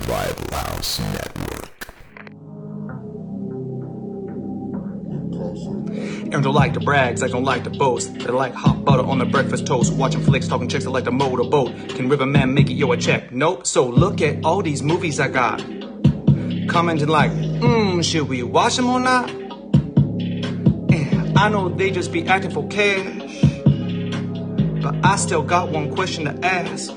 Survival House Network. And don't like the brags, I don't like the boast. They like hot butter on the breakfast toast. Watching flicks, talking chicks, I like to motorboat. Can Riverman make it yo a check? Nope. So look at all these movies I got. Commenting like, should we watch them or not? I know they just be acting for cash, but I still got one question to ask.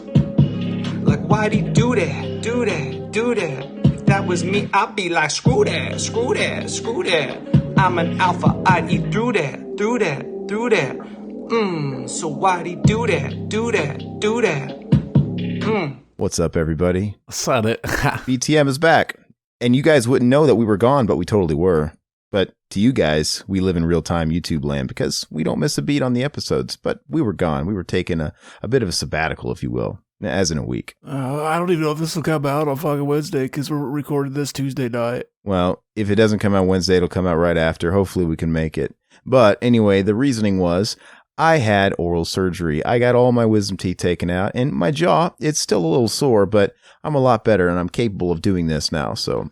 Like, why'd he do that, do that, do that? If that was me, I'd be like, screw that, screw that, screw that. I'm an alpha, I'd eat through that, through that, through that. So why'd he do that, do that, do that? What's up, everybody? Said it. BTM is back. And you guys wouldn't know that we were gone, but we totally were. But to you guys, we live in real-time YouTube land because we don't miss a beat on the episodes. But we were gone. We were taking a bit of a sabbatical, if you will, as in a week. I don't even know if this will come out on fucking Wednesday because we're recording this Tuesday night. Well, if it doesn't come out Wednesday, it'll come out right after. Hopefully we can make it. But anyway, the reasoning was I had oral surgery. I got all my wisdom teeth taken out, and my jaw, it's still a little sore, but I'm a lot better, and I'm capable of doing this now, so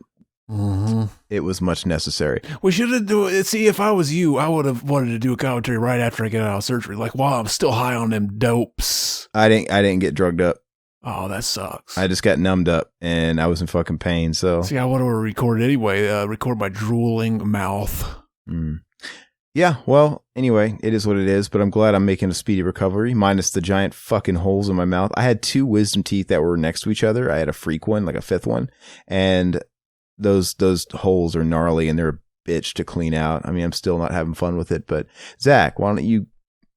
it was much necessary. We should have do it. See, if I was you, I would have wanted to do a commentary right after I get out of surgery, like while I'm still high on them dopes. I didn't get drugged up. Oh, that sucks. I just got numbed up, and I was in fucking pain, so. See, I would have recorded anyway, record my drooling mouth. Yeah, well, anyway, it is what it is, but I'm glad I'm making a speedy recovery, minus the giant fucking holes in my mouth. I had two wisdom teeth that were next to each other. I had a freak one, like a fifth one, and those holes are gnarly, and they're a bitch to clean out. I mean, I'm still not having fun with it, but Zach, why don't you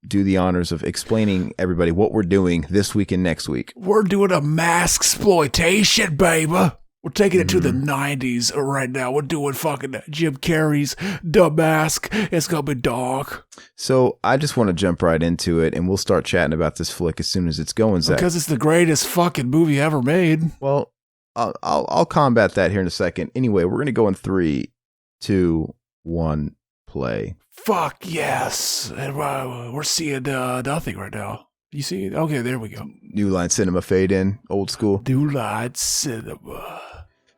do the honors of explaining everybody what we're doing this week and next week? We're doing a mask exploitation, baby. We're taking it to the 90s right now. We're doing fucking Jim Carrey's The Mask. It's gonna be dark. So I just want to jump right into it, and we'll start chatting about this flick as soon as it's going, Zach. Because it's the greatest fucking movie ever made. Well, I'll combat that here in a second. Anyway, we're gonna go in 3, 2, 1, play. Fuck yes. And we're seeing nothing right now. You see it? Okay, there we go. New Line Cinema fade in, old school. New Line Cinema.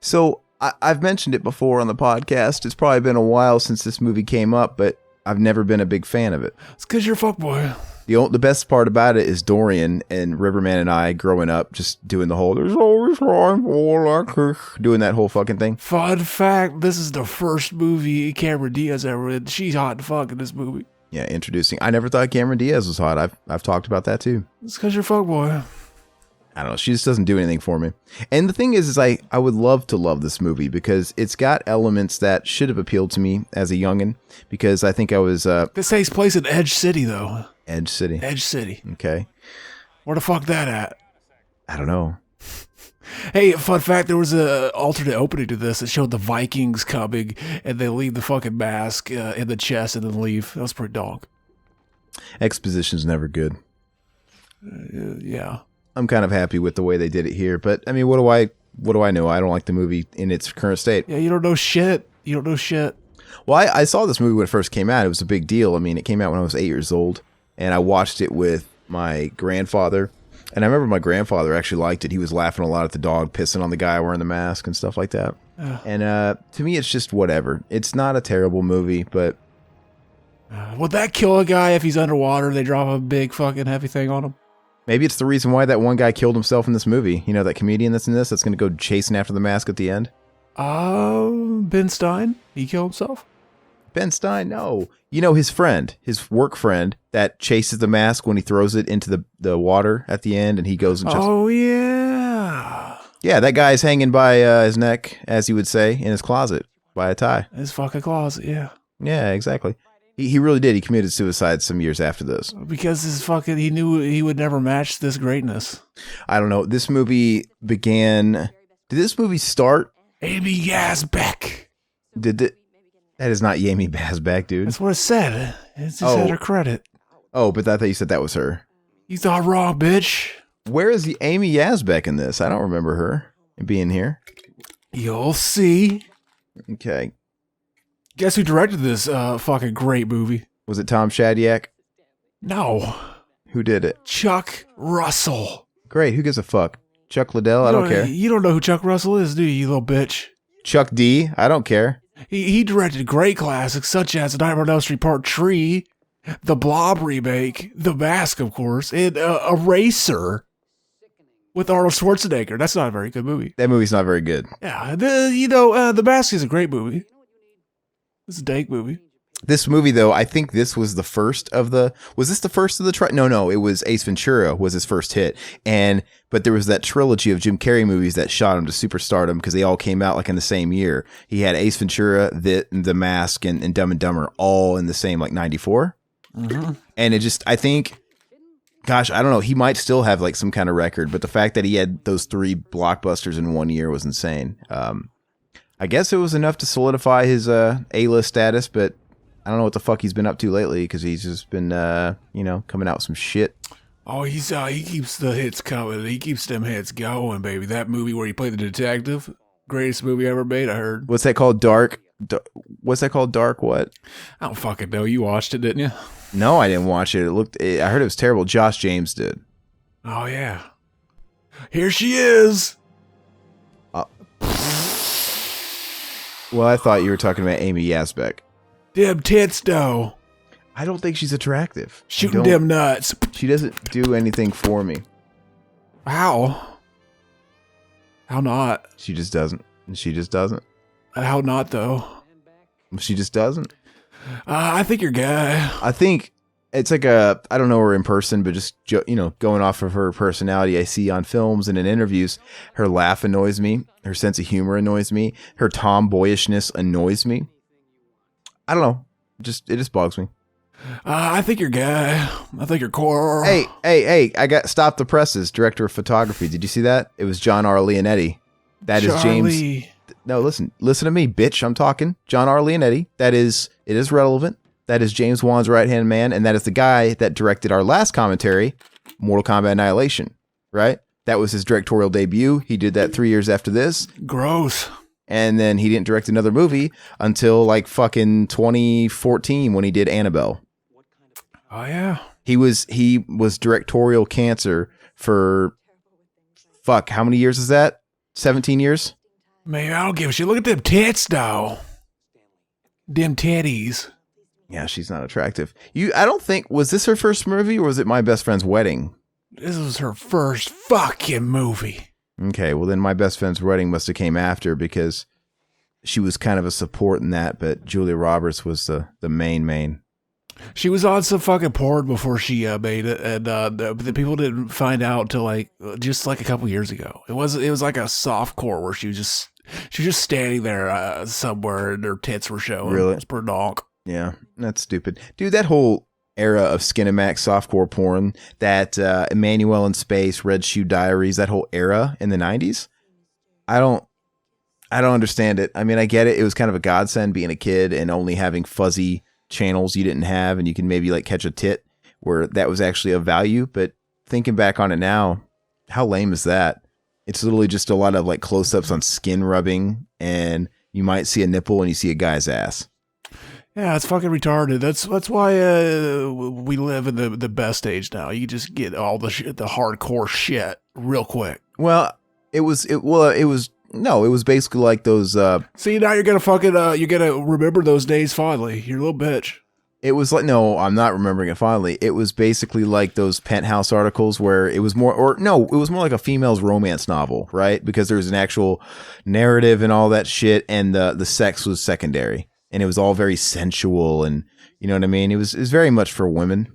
So I've mentioned it before on the podcast. It's probably been a while since this movie came up, but I've never been a big fan of it. It's because you're a fuckboy. The best part about it is Dorian and Riverman and I growing up just doing the whole, there's always time for like, doing that whole fucking thing. Fun fact, this is the first movie Cameron Diaz ever did. She's hot to fuck in this movie. Yeah, introducing. I never thought Cameron Diaz was hot. I've talked about that too. It's because you're a fuckboy. I don't know. She just doesn't do anything for me. And the thing is I would love to love this movie because it's got elements that should have appealed to me as a youngin', because I think I was... This takes place in Edge City, though. Edge City. Edge City. Okay. Where the fuck that at? I don't know. Hey, fun fact, there was an alternate opening to this that showed the Vikings coming, and they leave the fucking mask in the chest and then leave. That was pretty dog. Exposition's never good. Yeah. I'm kind of happy with the way they did it here, but I mean, what do I know? I don't like the movie in its current state. Yeah, you don't know shit. You don't know shit. Well, I saw this movie when it first came out. It was a big deal. I mean, it came out when I was 8 years old, and I watched it with my grandfather. And I remember my grandfather actually liked it. He was laughing a lot at the dog pissing on the guy wearing the mask and stuff like that. And to me, it's just whatever. It's not a terrible movie, but... Would that kill a guy if he's underwater? They drop a big fucking heavy thing on him? Maybe it's the reason why that one guy killed himself in this movie. You know, that comedian that's in this that's going to go chasing after the mask at the end? Ben Stein? He killed himself? Ben Stein, no. You know, his friend, his work friend that chases the mask when he throws it into the water at the end and he goes and... Oh, yeah. Yeah, that guy's hanging by his neck, as you would say, in his closet by a tie. His fucking closet, yeah. Yeah, exactly. He really did. He committed suicide some years after this. Because he knew he would never match this greatness. I don't know. This movie began... Did this movie start? Amy Yazbek. That is not Amy Yazbek, dude. That's what it said. It just had her credit. Oh, but I thought you said that was her. You thought wrong, bitch. Where is the Amy Yazbek in this? I don't remember her being here. You'll see. Okay. Guess who directed this fucking great movie? Was it Tom Shadyac? No. Who did it? Chuck Russell. Great. Who gives a fuck? Chuck Liddell, I don't care. You don't know who Chuck Russell is, do you little bitch? Chuck D, I don't care. He directed great classics such as Nightmare on Elm Street Part 3, the Blob remake, The Mask, of course, and Eraser with Arnold Schwarzenegger. That's not a very good movie. That movie's not very good. Yeah, The Mask is a great movie. It's a dank movie. This movie, though, I think this was the first of the... Was this the first of the... No, it was Ace Ventura was his first hit. But there was that trilogy of Jim Carrey movies that shot him to superstardom because they all came out like in the same year. He had Ace Ventura, The Mask, and Dumb and Dumber all in the same, like, 94. Mm-hmm. And it just... I think... Gosh, I don't know. He might still have, like, some kind of record. But the fact that he had those 3 blockbusters in 1 year was insane. I guess it was enough to solidify his A-list status, but... I don't know what the fuck he's been up to lately because he's just been, coming out with some shit. Oh, he keeps the hits coming. He keeps them hits going, baby. That movie where he played the detective, greatest movie ever made, I heard. What's that called? Dark? What's that called? Dark what? I don't fucking know. You watched it, didn't you? No, I didn't watch it. I heard it was terrible. Josh James did. Oh, yeah. Here she is. Well, I thought you were talking about Amy Yasbeck. Dem tits, though. I don't think she's attractive. Shooting them nuts. She doesn't do anything for me. How? How not? She just doesn't. She just doesn't. How not, though? She just doesn't. I think you're gay. I think it's like I don't know her in person, but just, going off of her personality I see on films and in interviews, her laugh annoys me. Her sense of humor annoys me. Her tomboyishness annoys me. I don't know. It just bugs me. I think you're gay. I think you're core. Hey! I got Stop the Presses, director of photography. Did you see that? It was John R. Leonetti. That is James. No, listen to me, bitch. I'm talking. John R. Leonetti. It is relevant. That is James Wan's right-hand man, and that is the guy that directed our last commentary, Mortal Kombat Annihilation, right? That was his directorial debut. He did that 3 years after this. Gross. And then he didn't direct another movie until like fucking 2014 when he did Annabelle. Oh yeah. He was directorial cancer for how many years is that? 17 years? Man, I don't give a shit. Look at them tits though. Them titties. Yeah, she's not attractive. I don't think, was this her first movie or was it My Best Friend's Wedding? This was her first fucking movie. Okay, well then My Best Friend's Wedding must have came after because she was kind of a support in that, but Julia Roberts was the main. She was on some fucking porn before she made it, and the people didn't find out until just a couple years ago. It was like a softcore where she was just standing there somewhere and her tits were showing. Really? It's per donk. Yeah, that's stupid, dude. That whole era of Skinemax softcore porn, that Emmanuel in Space, Red Shoe Diaries, that whole era in the 90s. I don't understand it. I mean, I get it. It was kind of a godsend being a kid and only having fuzzy channels you didn't have, and you can maybe like catch a tit where that was actually of value. But thinking back on it now, how lame is that? It's literally just a lot of like close-ups on skin rubbing, and you might see a nipple and you see a guy's ass. Yeah, it's fucking retarded. That's why we live in the best age now. You just get all the hardcore shit real quick. Well, it was basically like those. See, now you're gonna remember those days fondly. You're a little bitch. It was like, no, I'm not remembering it fondly. It was basically like those Penthouse articles where it was more like a female's romance novel, right? Because there was an actual narrative and all that shit, and the sex was secondary. And it was all very sensual, and you know what I mean? It was very much for women.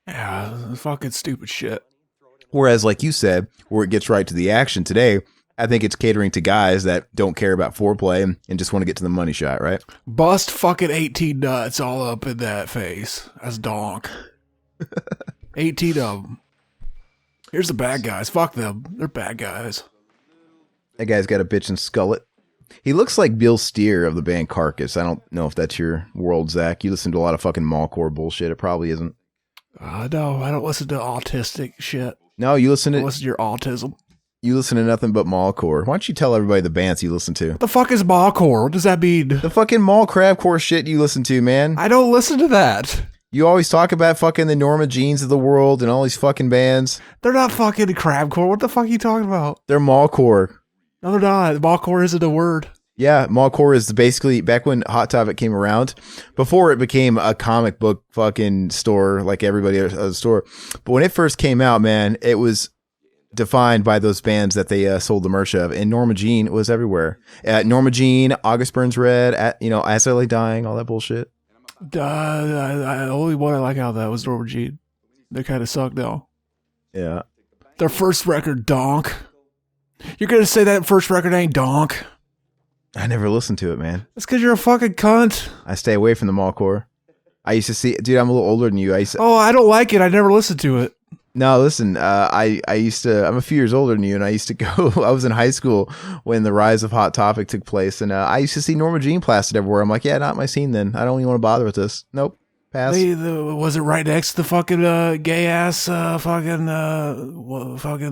Yeah, fucking stupid shit. Whereas, like you said, where it gets right to the action today, I think it's catering to guys that don't care about foreplay and just want to get to the money shot, right? Bust fucking 18 nuts all up in that face. That's donk. 18 of them. Here's the bad guys. Fuck them. They're bad guys. That guy's got a bitch and skullet. He looks like Bill Steer of the band Carcass. I don't know if that's your world, Zach. You listen to a lot of fucking mallcore bullshit. It probably isn't. No, I don't listen to autistic shit. No, you listen to... Listen to your autism. You listen to nothing but mallcore. Why don't you tell everybody the bands you listen to? What the fuck is mallcore? What does that mean? The fucking mall crabcore shit you listen to, man. I don't listen to that. You always talk about fucking the Norma Jeans of the world and all these fucking bands. They're not fucking crabcore. What the fuck are you talking about? They're mallcore. No, they're not. Mallcore isn't a word. Yeah, mallcore is basically back when Hot Topic came around, before it became a comic book fucking store like everybody else's store. But when it first came out, man, it was defined by those bands that they sold the merch of, and Norma Jean was everywhere. Norma Jean, August Burns Red, As I Lay Dying, all that bullshit. The only one I like out of that was Norma Jean. They kind of suck now. Yeah. Their first record, Donk. You're going to say that first record ain't Donk? I never listened to it, man. That's because you're a fucking cunt. I stay away from the mallcore. I used to see, dude, I'm a little older than you. I don't like it. I never listened to it. No, listen, I'm a few years older than you, and I used to go, I was in high school when the rise of Hot Topic took place, and I used to see Norma Jean plastered everywhere. I'm like, yeah, not my scene then. I don't even want to bother with this. Nope. Pass. Was it right next to the fucking gay-ass fucking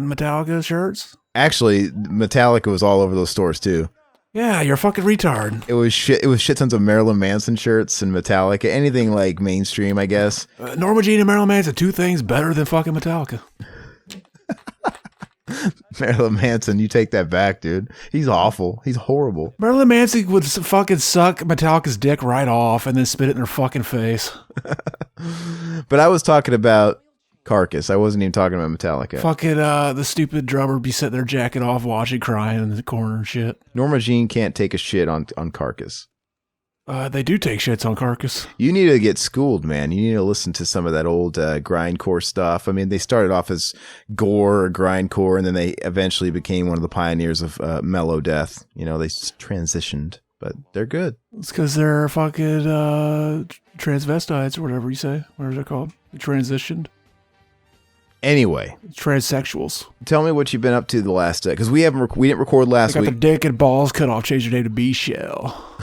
Metallica shirts? Actually, Metallica was all over those stores, too. Yeah, you're a fucking retard. It was shit tons of Marilyn Manson shirts and Metallica, anything like mainstream, I guess. Norma Jean and Marilyn Manson, two things better than fucking Metallica. Marilyn Manson, you take that back, dude. He's awful. He's horrible. Marilyn Manson would fucking suck Metallica's dick right off and then spit it in their fucking face. But I was talking about Carcass. I wasn't even talking about Metallica. Fucking the stupid drummer be sitting there jacking off, watching, crying in the corner and shit. Norma Jean can't take a shit on Carcass. They do take shits on Carcass. You need to get schooled, man. You need to listen to some of that old grindcore stuff. I mean, they started off as gore or grindcore, and then they eventually became one of the pioneers of mellow death. You know, they transitioned, but they're good. It's because they're fucking transvestites or whatever you say. What is it called? They transitioned. Anyway, transsexuals. Tell me what you've been up to the last because we didn't record last week. Got the dick and balls cut off. Change your name to B Shell.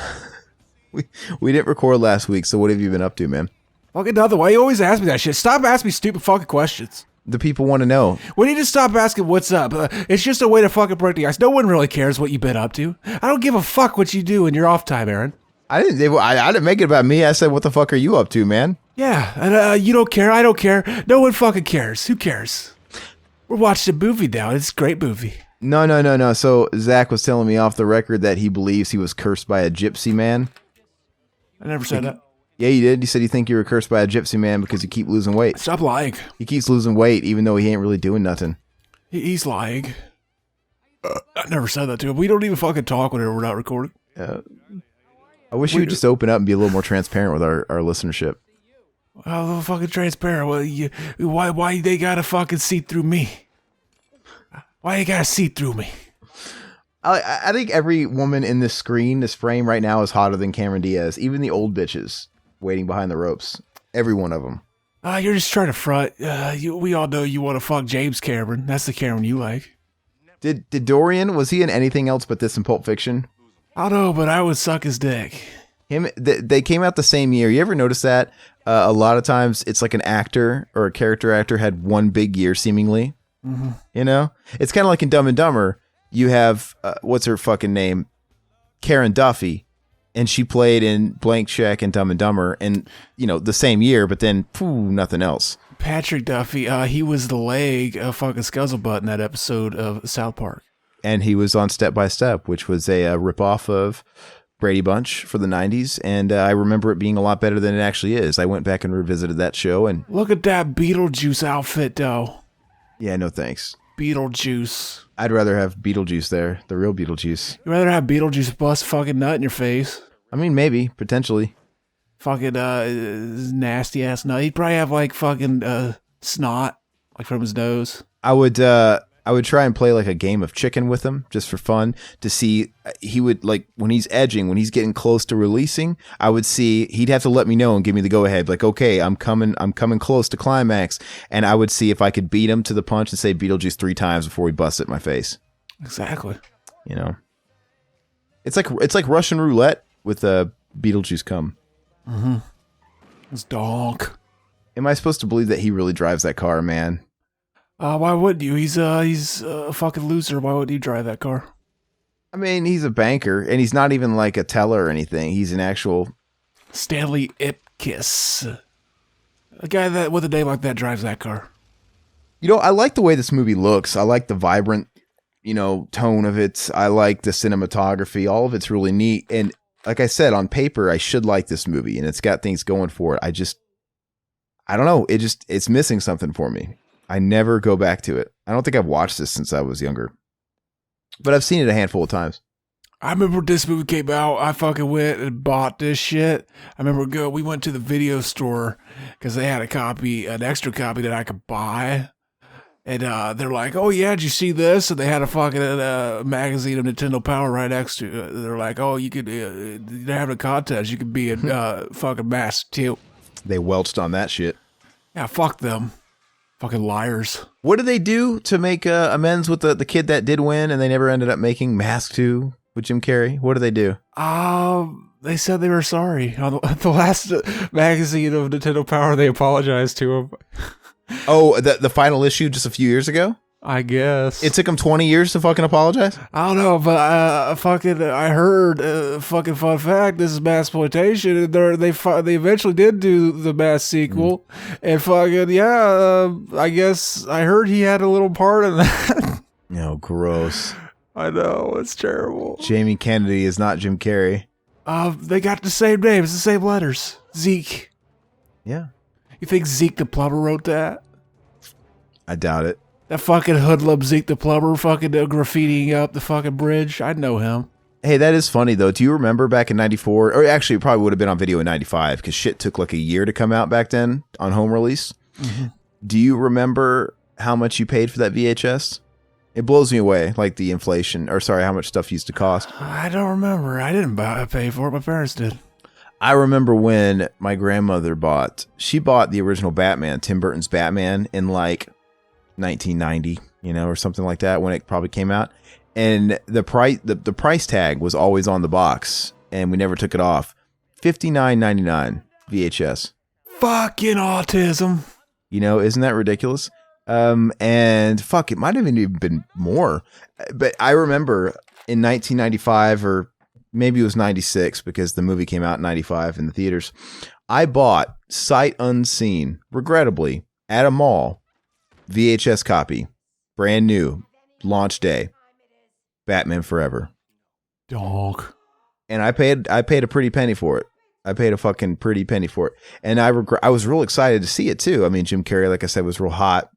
We didn't record last week, so what have you been up to, man? Fucking nothing. Why you always ask me that shit? Stop asking me stupid fucking questions. The people want to know. We need to stop asking what's up. It's just a way to fucking break the ice. No one really cares what you've been up to. I don't give a fuck what you do in your off time, Aaron. I didn't make it about me. I said, what the fuck are you up to, man? Yeah, and you don't care. I don't care. No one fucking cares. Who cares? We're watching a movie now. It's a great movie. No. So Zach was telling me off the record that he believes he was cursed by a gypsy man. I never said that. Yeah, you did. You said you think you were cursed by a gypsy man because you keep losing weight. Stop lying. He keeps losing weight even though he ain't really doing nothing. He's lying. I never said that to him. We don't even fucking talk whenever we're not recording. I wish you would just open up and be a little more transparent with our listenership. Oh, fucking transparent. Well, why they gotta fucking see through me? Why you gotta see through me? I think every woman in this frame right now is hotter than Cameron Diaz. Even the old bitches waiting behind the ropes. Every one of them. You're just trying to front. We all know you want to fuck James Cameron. That's the Cameron you like. Did Dorian, was he in anything else but this in Pulp Fiction? I don't know, but I would suck his dick. They came out the same year. You ever notice that? A lot of times it's like an actor or a character actor had one big year seemingly. Mm-hmm. You know? It's kind of like in Dumb and Dumber. You have, what's her fucking name? Karen Duffy. And she played in Blank Check and Dumb and Dumber. And, you know, the same year, but then, nothing else. Patrick Duffy, he was the leg of fucking Scuzzlebutt in that episode of South Park. And he was on Step by Step, which was a ripoff of Brady Bunch for the 90s. And I remember it being a lot better than it actually is. I went back and revisited that show. And look at that Beetlejuice outfit, though. Yeah, no thanks. Beetlejuice. I'd rather have Beetlejuice there, the real Beetlejuice. You'd rather have Beetlejuice bust a fucking nut in your face? I mean, maybe, potentially. Fucking nasty ass nut. He'd probably have like fucking snot like from his nose. I would try and play like a game of chicken with him just for fun to see. He would, like, when he's edging, when he's getting close to releasing, I would see he'd have to let me know and give me the go ahead. Like, okay, I'm coming close to climax. And I would see if I could beat him to the punch and say Beetlejuice 3 times before he busts it in my face. Exactly. You know, it's like Russian roulette with Beetlejuice cum. Mm-hmm. It's donk. Am I supposed to believe that he really drives that car, man? Why wouldn't you? He's a fucking loser. Why would he drive that car? I mean, he's a banker, and he's not even like a teller or anything. He's an actual... Stanley Ipkiss. A guy that with a name like that drives that car. You know, I like the way this movie looks. I like the vibrant, tone of it. I like the cinematography. All of it's really neat. And like I said, on paper, I should like this movie, and it's got things going for it. I don't know. It's missing something for me. I never go back to it. I don't think I've watched this since I was younger, but I've seen it a handful of times. I remember this movie came out. I fucking went and bought this shit. I remember we went to the video store because they had an extra copy that I could buy. And they're like, "Oh yeah, did you see this?" And they had a fucking magazine of Nintendo Power right next to it. They're like, "Oh, you could, they're having a contest. You could be in fucking Mask too." They welched on that shit. Yeah, fuck them. Fucking liars. What did they do to make amends with the kid that did win and they never ended up making Mask 2 with Jim Carrey? What did they do? They said they were sorry. On the last magazine of Nintendo Power, they apologized to him. Oh, the final issue just a few years ago? I guess. It took them 20 years to fucking apologize? I don't know, but I heard, fucking fun fact, this is Massploitation, and they eventually did do the Mask sequel, and fucking, I guess I heard he had a little part in that. No, gross. I know, it's terrible. Jamie Kennedy is not Jim Carrey. They got the same names, the same letters. Zeke. Yeah. You think Zeke the Plumber wrote that? I doubt it. That fucking hoodlum Zeke the Plumber fucking graffitiing up the fucking bridge. I'd know him. Hey, that is funny, though. Do you remember back in 94? Or actually, it probably would have been on video in 95 because shit took like a year to come out back then on home release. Mm-hmm. Do you remember how much you paid for that VHS? It blows me away, like the inflation, or sorry, how much stuff used to cost. I don't remember. I didn't pay for it. My parents did. I remember when my grandmother bought the original Batman, Tim Burton's Batman, in like 1990, or something like that, when it probably came out. And the price tag was always on the box, and we never took it off. $59.99 VHS. Fucking autism. Isn't that ridiculous? And fuck, it might have even been more. But I remember in 1995, or maybe it was 96, because the movie came out in 95 in the theaters, I bought sight unseen, regrettably, at a mall, VHS copy, brand new, launch day, Batman Forever. Dog. And I paid a pretty penny for it. I paid a fucking pretty penny for it. And I was real excited to see it too. I mean, Jim Carrey, like I said, was real hot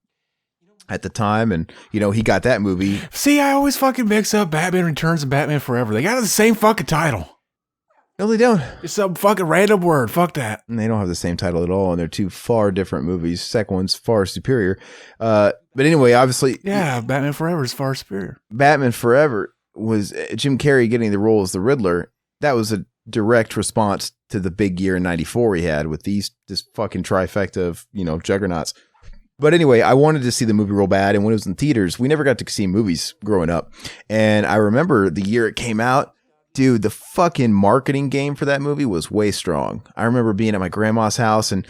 at the time, and he got that movie. See, I always fucking mix up Batman Returns and Batman Forever. They got the same fucking title. No, they don't. It's some fucking random word. Fuck that. And they don't have the same title at all, and they're two far different movies. Second one's far superior. But anyway, obviously, yeah, Batman Forever is far superior. Batman Forever was Jim Carrey getting the role as the Riddler. That was a direct response to the big year in '94 he had with this fucking trifecta of juggernauts. But anyway, I wanted to see the movie real bad, and when it was in theaters, we never got to see movies growing up. And I remember the year it came out, dude, the fucking marketing game for that movie was way strong. I remember being at my grandma's house, and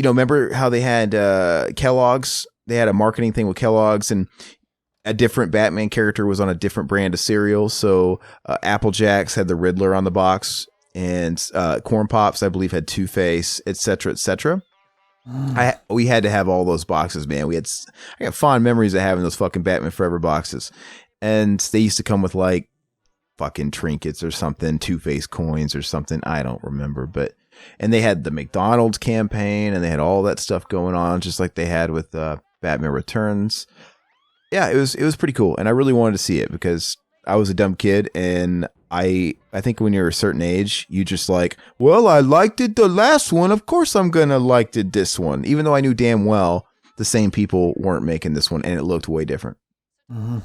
remember how they had Kellogg's? They had a marketing thing with Kellogg's, and a different Batman character was on a different brand of cereal. So Apple Jacks had the Riddler on the box, and Corn Pops, I believe, had Two-Face, etc., etc. We had to have all those boxes, man. I got fond memories of having those fucking Batman Forever boxes, and they used to come with like fucking trinkets or something, Two-Face coins or something. I don't remember, and they had the McDonald's campaign, and they had all that stuff going on, just like they had with Batman Returns. Yeah, it was pretty cool, and I really wanted to see it because I was a dumb kid, and I think when you're a certain age, you just like, well, I liked it the last one, of course I'm gonna liked it this one, even though I knew damn well the same people weren't making this one, and it looked way different. Mm-hmm.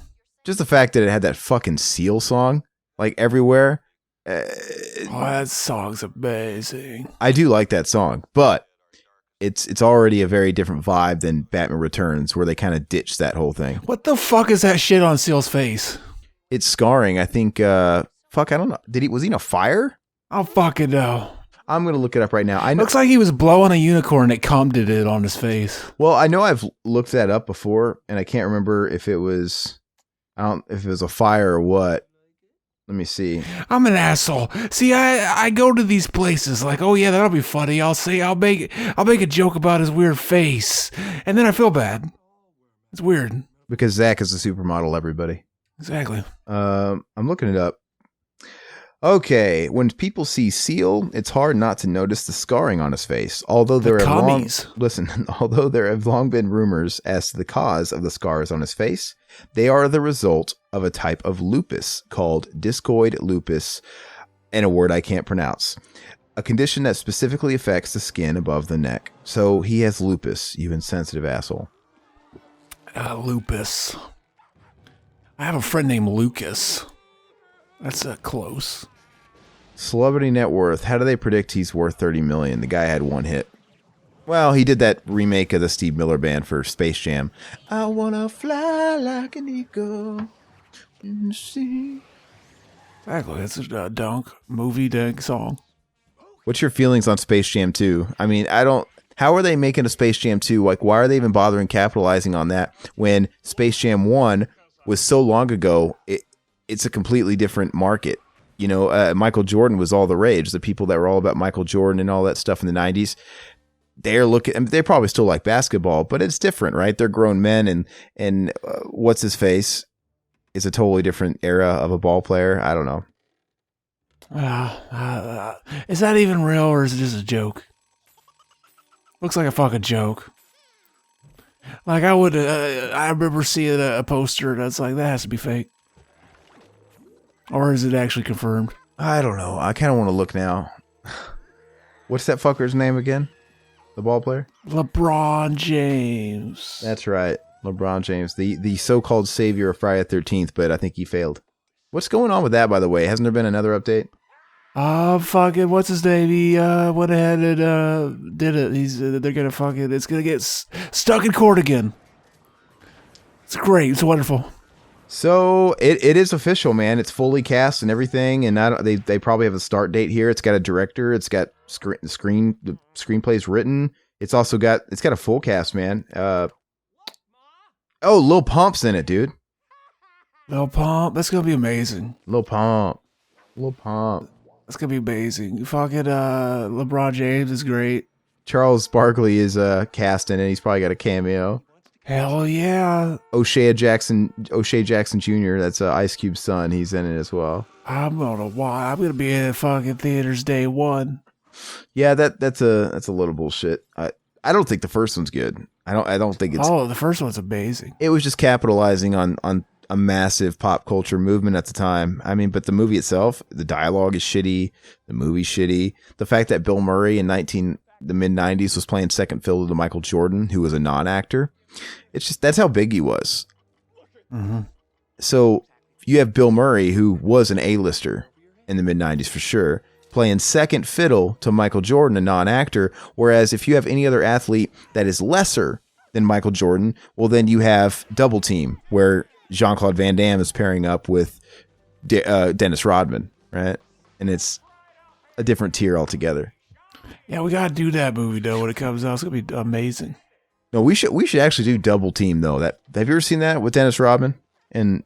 Just the fact that it had that fucking Seal song like everywhere. That song's amazing. I do like that song, but it's already a very different vibe than Batman Returns, where they kind of ditched that whole thing. What the fuck is that shit on Seal's face? It's scarring. I think. Fuck, I don't know. Was he in a fire? I don't fucking know. I'm gonna look it up right now. I know. Looks like he was blowing a unicorn that commented it on his face. Well, I know I've looked that up before, and I can't remember if it was, if it was a fire or what. Let me see. I'm an asshole. See, I go to these places like, oh yeah, that'll be funny. I'll make a joke about his weird face, and then I feel bad. It's weird. Because Zach is a supermodel, everybody. Exactly. I'm looking it up. Okay, when people see Seal, it's hard not to notice the scarring on his face. Although there have long been rumors as to the cause of the scars on his face, they are the result of a type of lupus called discoid lupus, and a word I can't pronounce. A condition that specifically affects the skin above the neck. So he has lupus, you insensitive asshole. Lupus. I have a friend named Lucas. That's close. Celebrity net worth. How do they predict he's worth $30 million? The guy had one hit. Well, he did that remake of the Steve Miller Band for Space Jam. I wanna fly like an eagle in the sea. Exactly. It's a dunk movie dunk song. What's your feelings on Space Jam 2? I mean, how are they making a Space Jam 2? Like, why are they even bothering capitalizing on that when Space Jam 1 was so long ago? It's a completely different market. You know, Michael Jordan was all the rage. The people that were all about Michael Jordan and all that stuff in the 90s, they probably still like basketball, but it's different, right? They're grown men, and what's his face is a totally different era of a ball player. I don't know. Is that even real, or is it just a joke? Looks like a fucking joke. Like I remember seeing a poster that's like, that has to be fake. Or is it actually confirmed? I don't know. I kind of want to look now. What's that fucker's name again? The ball player? LeBron James. That's right. LeBron James, the so-called savior of Friday the 13th, but I think he failed. What's going on with that, by the way? Hasn't there been another update? Fucking, what's his name? He went ahead and did it. They're gonna fucking, it's gonna get stuck in court again. It's great. It's wonderful. So it is official, man. It's fully cast and everything, and they probably have a start date here. It's got a director. It's got the screenplay's written. It's got a full cast, man. Lil Pump's in it, dude. Lil Pump, that's gonna be amazing. Lil Pump. That's gonna be amazing. Fucking LeBron James is great. Charles Barkley is cast in it. He's probably got a cameo. Hell yeah. O'Shea Jackson Jr., that's Ice Cube's son. He's in it as well. I'm gonna be in fucking theaters day one. Yeah, that's a little bullshit. I don't think the first one's good. I don't think it's. Oh, the first one's amazing. It was just capitalizing on a massive pop culture movement at the time. I mean, but the movie itself, the dialogue is shitty. The movie's shitty. The fact that Bill Murray in the mid-90s was playing second fiddle to Michael Jordan, who was a non-actor. It's just, that's how big he was. Mm-hmm. So you have Bill Murray, who was an A-lister in the mid-90s for sure, playing second fiddle to Michael Jordan, a non-actor. Whereas if you have any other athlete that is lesser than Michael Jordan, well, then you have Double Team, where Jean-Claude Van Damme is pairing up with Dennis Rodman, right? And it's a different tier altogether. Yeah, we gotta do that movie though when it comes out. It's gonna be amazing. No, we should actually do Double Team though. Have you ever seen that with Dennis Rodman and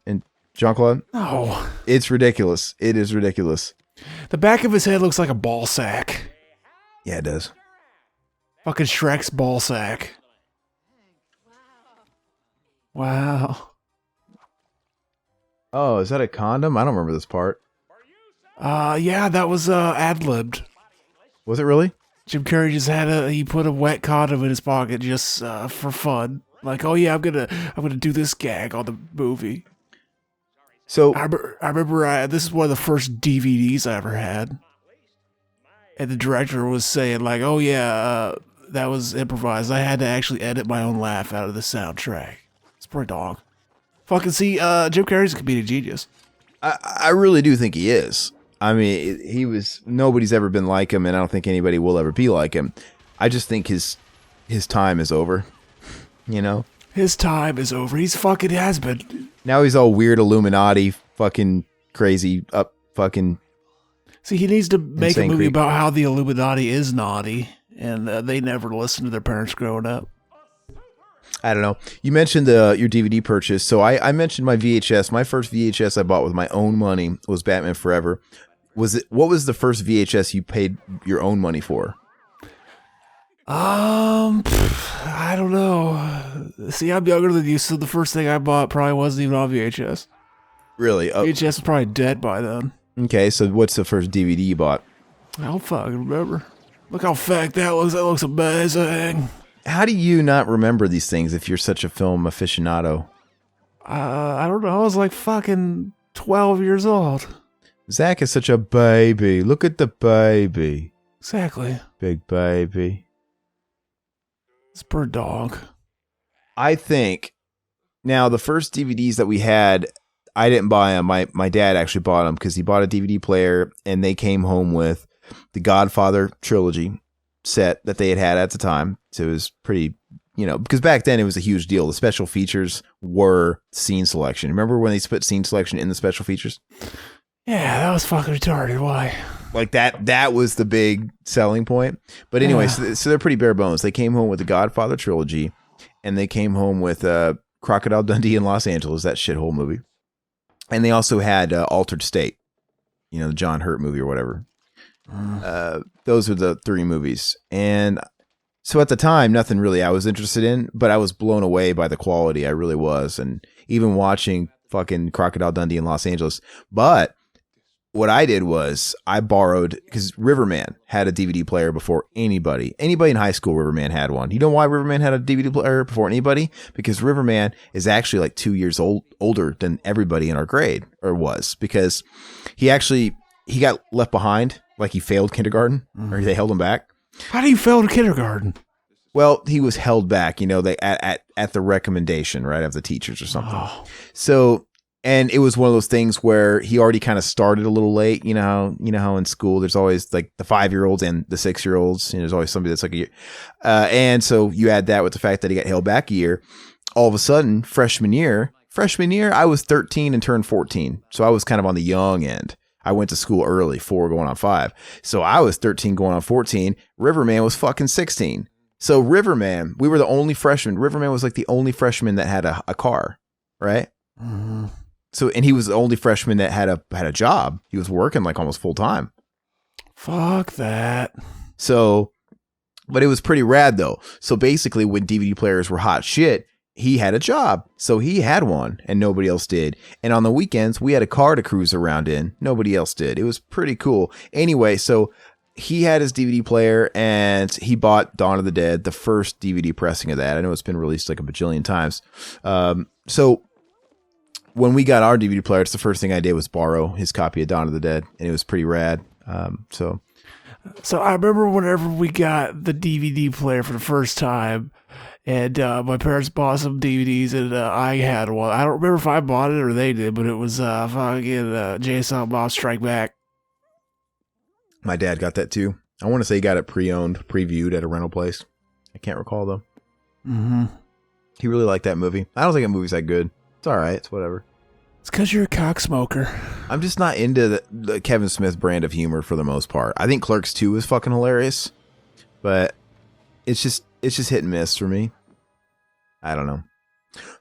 Jean-Claude? No. It's ridiculous. It is ridiculous. The back of his head looks like a ball sack. Yeah, it does. Fucking Shrek's ball sack. Wow. Oh, is that a condom? I don't remember this part. Yeah, that was ad-libbed. Was it really? Jim Carrey just he put a wet condom in his pocket just for fun. Like, oh yeah, I'm gonna do this gag on the movie. So I remember this is one of the first DVDs I ever had, and the director was saying like, oh yeah, that was improvised. I had to actually edit my own laugh out of the soundtrack. It's pretty dog. Fucking see, Jim Carrey's a comedic genius. I really do think he is. I mean, nobody's ever been like him, and I don't think anybody will ever be like him. I just think his time is over, you know? His time is over. He's fucking has been. Now he's all weird Illuminati, fucking crazy, up fucking. See, he needs to make a movie about how the Illuminati is naughty, and they never listened to their parents growing up. I don't know. You mentioned your DVD purchase. So I mentioned my VHS. My first VHS I bought with my own money was Batman Forever. What was the first VHS you paid your own money for? I don't know. See, I'm younger than you, so the first thing I bought probably wasn't even on VHS. Really? Oh. VHS was probably dead by then. Okay, so what's the first DVD you bought? I don't fucking remember. Look how fat that looks. That looks amazing. How do you not remember these things if you're such a film aficionado? I don't know. I was like fucking 12 years old. Zach is such a baby. Look at the baby. Exactly. Big baby. It's per dog. I think now the first DVDs that we had, I didn't buy them. My dad actually bought them because he bought a DVD player and they came home with the Godfather trilogy set that they had at the time. So it was pretty, because back then it was a huge deal. The special features were scene selection. Remember when they put scene selection in the special features? Yeah, that was fucking retarded. Why? Like that was the big selling point. But anyway, so they're pretty bare bones. They came home with the Godfather trilogy and they came home with Crocodile Dundee in Los Angeles, that shithole movie. And they also had Altered State, the John Hurt movie or whatever. Those are the three movies. And so at the time, nothing really I was interested in, but I was blown away by the quality. I really was. And even watching fucking Crocodile Dundee in Los Angeles. But what I did was I borrowed, because Riverman had a DVD player before anybody. Anybody in high school, Riverman had one. You know why Riverman had a DVD player before anybody? Because Riverman is actually like 2 years older than everybody in our grade, or was, because he got left behind, like he failed kindergarten, or they held him back. How do you fail kindergarten? Well, he was held back, they at the recommendation, right, of the teachers or something. Oh. So. And it was one of those things where he already kind of started a little late. You know how in school there's always like the 5-year-olds and the 6-year-olds. There's always somebody that's like a year. And so you add that with the fact that he got held back a year. All of a sudden, freshman year, I was 13 and turned 14. So I was kind of on the young end. I went to school early, 4 going on 5. So I was 13 going on 14. Riverman was fucking 16. So Riverman, we were the only freshmen. Riverman was like the only freshman that had a car, right? Mm-hmm. So, and he was the only freshman that had a job. He was working like almost full time. Fuck that. So, but it was pretty rad though. So basically when DVD players were hot shit, he had a job. So he had one and nobody else did. And on the weekends, we had a car to cruise around in. Nobody else did. It was pretty cool. Anyway, so he had his DVD player and he bought Dawn of the Dead, the first DVD pressing of that. I know it's been released like a bajillion times. So when we got our DVD player, it's the first thing I did was borrow his copy of Dawn of the Dead, and it was pretty rad. So I remember whenever we got the DVD player for the first time, and my parents bought some DVDs, and I had one. I don't remember if I bought it or they did, but it was fucking Jason Bob Strike Back. My dad got that too. I want to say he got it pre-owned, previewed at a rental place. I can't recall though. Mm-hmm. He really liked that movie. I don't think that movie's that good. It's all right. It's whatever. It's because you're a cock smoker. I'm just not into the Kevin Smith brand of humor for the most part. I think Clerks 2 is fucking hilarious, but it's just hit and miss for me. I don't know.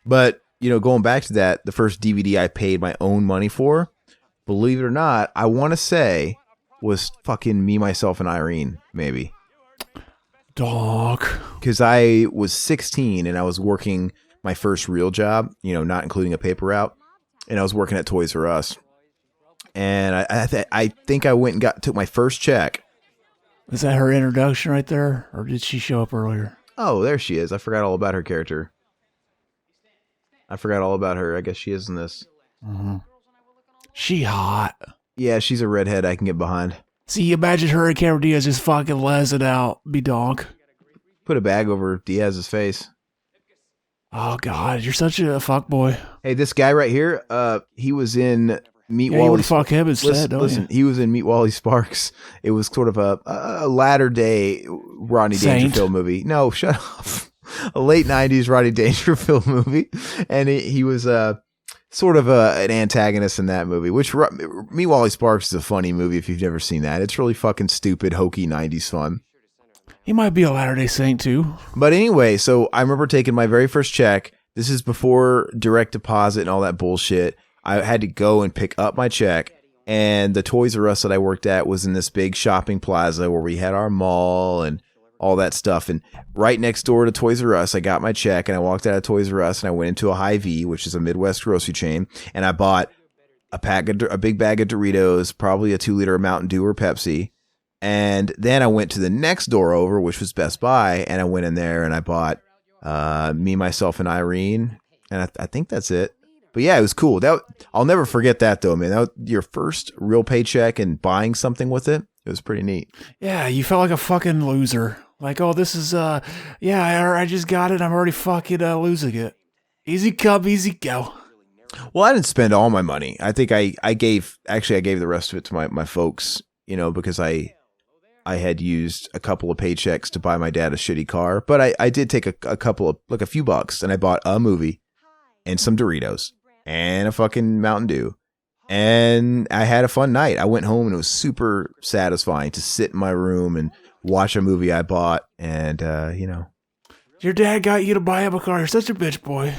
But, going back to that, the first DVD I paid my own money for, believe it or not, I want to say was fucking Me, Myself, and Irene, maybe. Dog. Because I was 16 and I was working my first real job, not including a paper route. And I was working at Toys R Us. And I think I went and took my first check. Is that her introduction right there? Or did she show up earlier? Oh, there she is. I forgot all about her character. I forgot all about her. I guess she is in this. Mm-hmm. She hot. Yeah, she's a redhead I can get behind. See, imagine her and Cameron Diaz just fucking lesing out. Be dog. Put a bag over Diaz's face. Oh, God. You're such a fuckboy. Hey, this guy right here, he was in Meet Wally. You would fuck him instead, listen, he was in Meet Wally Sparks. It was sort of a latter day Rodney Dangerfield movie. No, shut up. A late 90s Rodney Dangerfield movie. And he was sort of an antagonist in that movie, which Meet Wally Sparks is a funny movie if you've never seen that. It's really fucking stupid, hokey 90s fun. He might be a Latter-day Saint too. But anyway, so I remember taking my very first check. This is before direct deposit and all that bullshit. I had to go and pick up my check. And the Toys R Us that I worked at was in this big shopping plaza where we had our mall and all that stuff. And right next door to Toys R Us, I got my check and I walked out of Toys R Us and I went into a Hy-Vee, which is a Midwest grocery chain. And I bought a big bag of Doritos, probably a 2-liter Mountain Dew or Pepsi. And then I went to the next door over, which was Best Buy. And I went in there and I bought Me, Myself, and Irene. And I think that's it. But yeah, it was cool. I'll never forget that though, man. That was your first real paycheck and buying something with it. It was pretty neat. Yeah, you felt like a fucking loser. Like, oh, this is, I just got it. I'm already fucking losing it. Easy come, easy go. Well, I didn't spend all my money. I think I gave the rest of it to my folks, because I had used a couple of paychecks to buy my dad a shitty car. But I did take a couple of, like a few bucks, and I bought a movie and some Doritos and a fucking Mountain Dew. And I had a fun night. I went home and it was super satisfying to sit in my room and watch a movie I bought. And, Your dad got you to buy him a car. You're such a bitch, boy.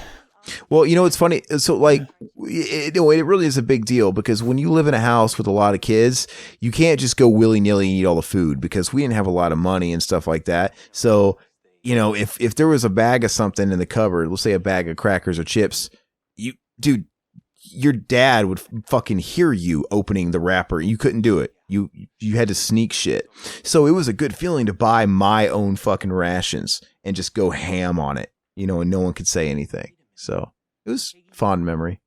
Well, it's funny. So, like, it really is a big deal because when you live in a house with a lot of kids, you can't just go willy-nilly and eat all the food because we didn't have a lot of money and stuff like that. So, if there was a bag of something in the cupboard, let's say a bag of crackers or chips, your dad would fucking hear you opening the wrapper. You couldn't do it. You had to sneak shit. So it was a good feeling to buy my own fucking rations and just go ham on it, and no one could say anything. So it was fond memory.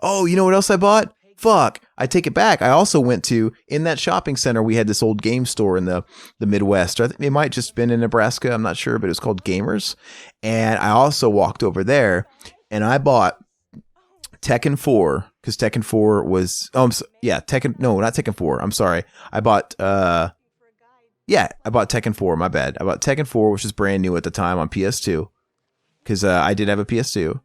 Oh, you know what else I bought? Fuck, I take it back. I also went to, in that shopping center, we had this old game store in the Midwest. I think it might just been in Nebraska. I'm not sure, but it was called Gamers. And I also walked over there and I bought Tekken 4, because Tekken 4 was, not Tekken 4. I'm sorry. I bought Tekken 4. My bad. I bought Tekken 4, which was brand new at the time on PS2, because I did have a PS2.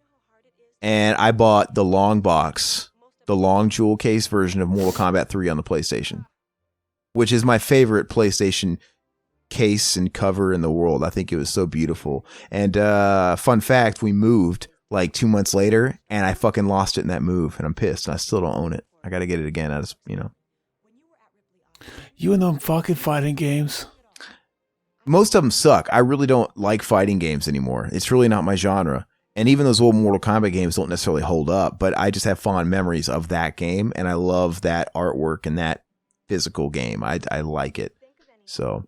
And I bought the long box, the long jewel case version of Mortal Kombat 3 on the PlayStation, which is my favorite PlayStation case and cover in the world. I think it was so beautiful. And fun fact, we moved like 2 months later, and I fucking lost it in that move, and I'm pissed, and I still don't own it. I got to get it again. You and them fucking fighting games. Most of them suck. I really don't like fighting games anymore. It's really not my genre. And even those old Mortal Kombat games don't necessarily hold up, but I just have fond memories of that game, and I love that artwork and that physical game. I like it. So,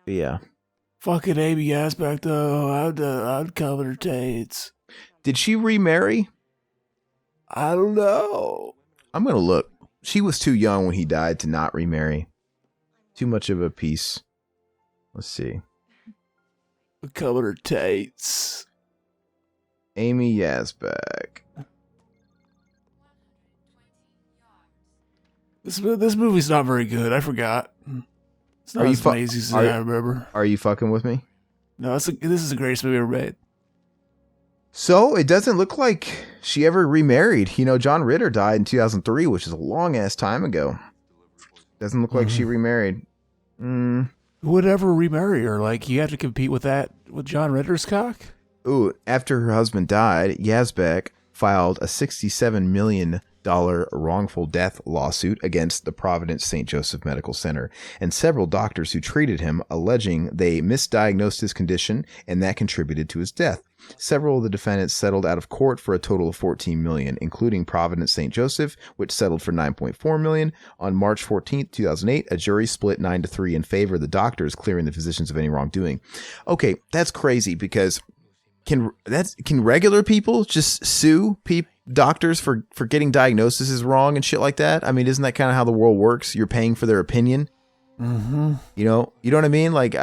yeah. Fucking Amy Asbeck, though. I'd cover her tates. Did she remarry? I don't know. I'm going to look. She was too young when he died to not remarry. Too much of a piece. Let's see. Cover her tates. Amy Asbeck. This movie's not very good. I forgot. It's not as amazing as I remember. Are you fucking with me? No, this is the greatest movie ever made. So it doesn't look like she ever remarried. John Ritter died in 2003, which is a long ass time ago. Doesn't look like she remarried. Who would ever remarry her? Like, you had to compete with John Ritter's cock? Ooh, after her husband died, Yazbek filed a $67 million wrongful death lawsuit against the Providence St. Joseph Medical Center and several doctors who treated him, alleging they misdiagnosed his condition and that contributed to his death. Several of the defendants settled out of court for a total of $14 million, including Providence St. Joseph, which settled for $9.4 million. On March 14th, 2008, a jury split 9-3 in favor of the doctors, clearing the physicians of any wrongdoing. Okay, that's crazy because can regular people just sue doctors for getting diagnoses wrong and shit like that? I mean, isn't that kind of how the world works? You're paying for their opinion. Mm-hmm. You know what I mean? Like,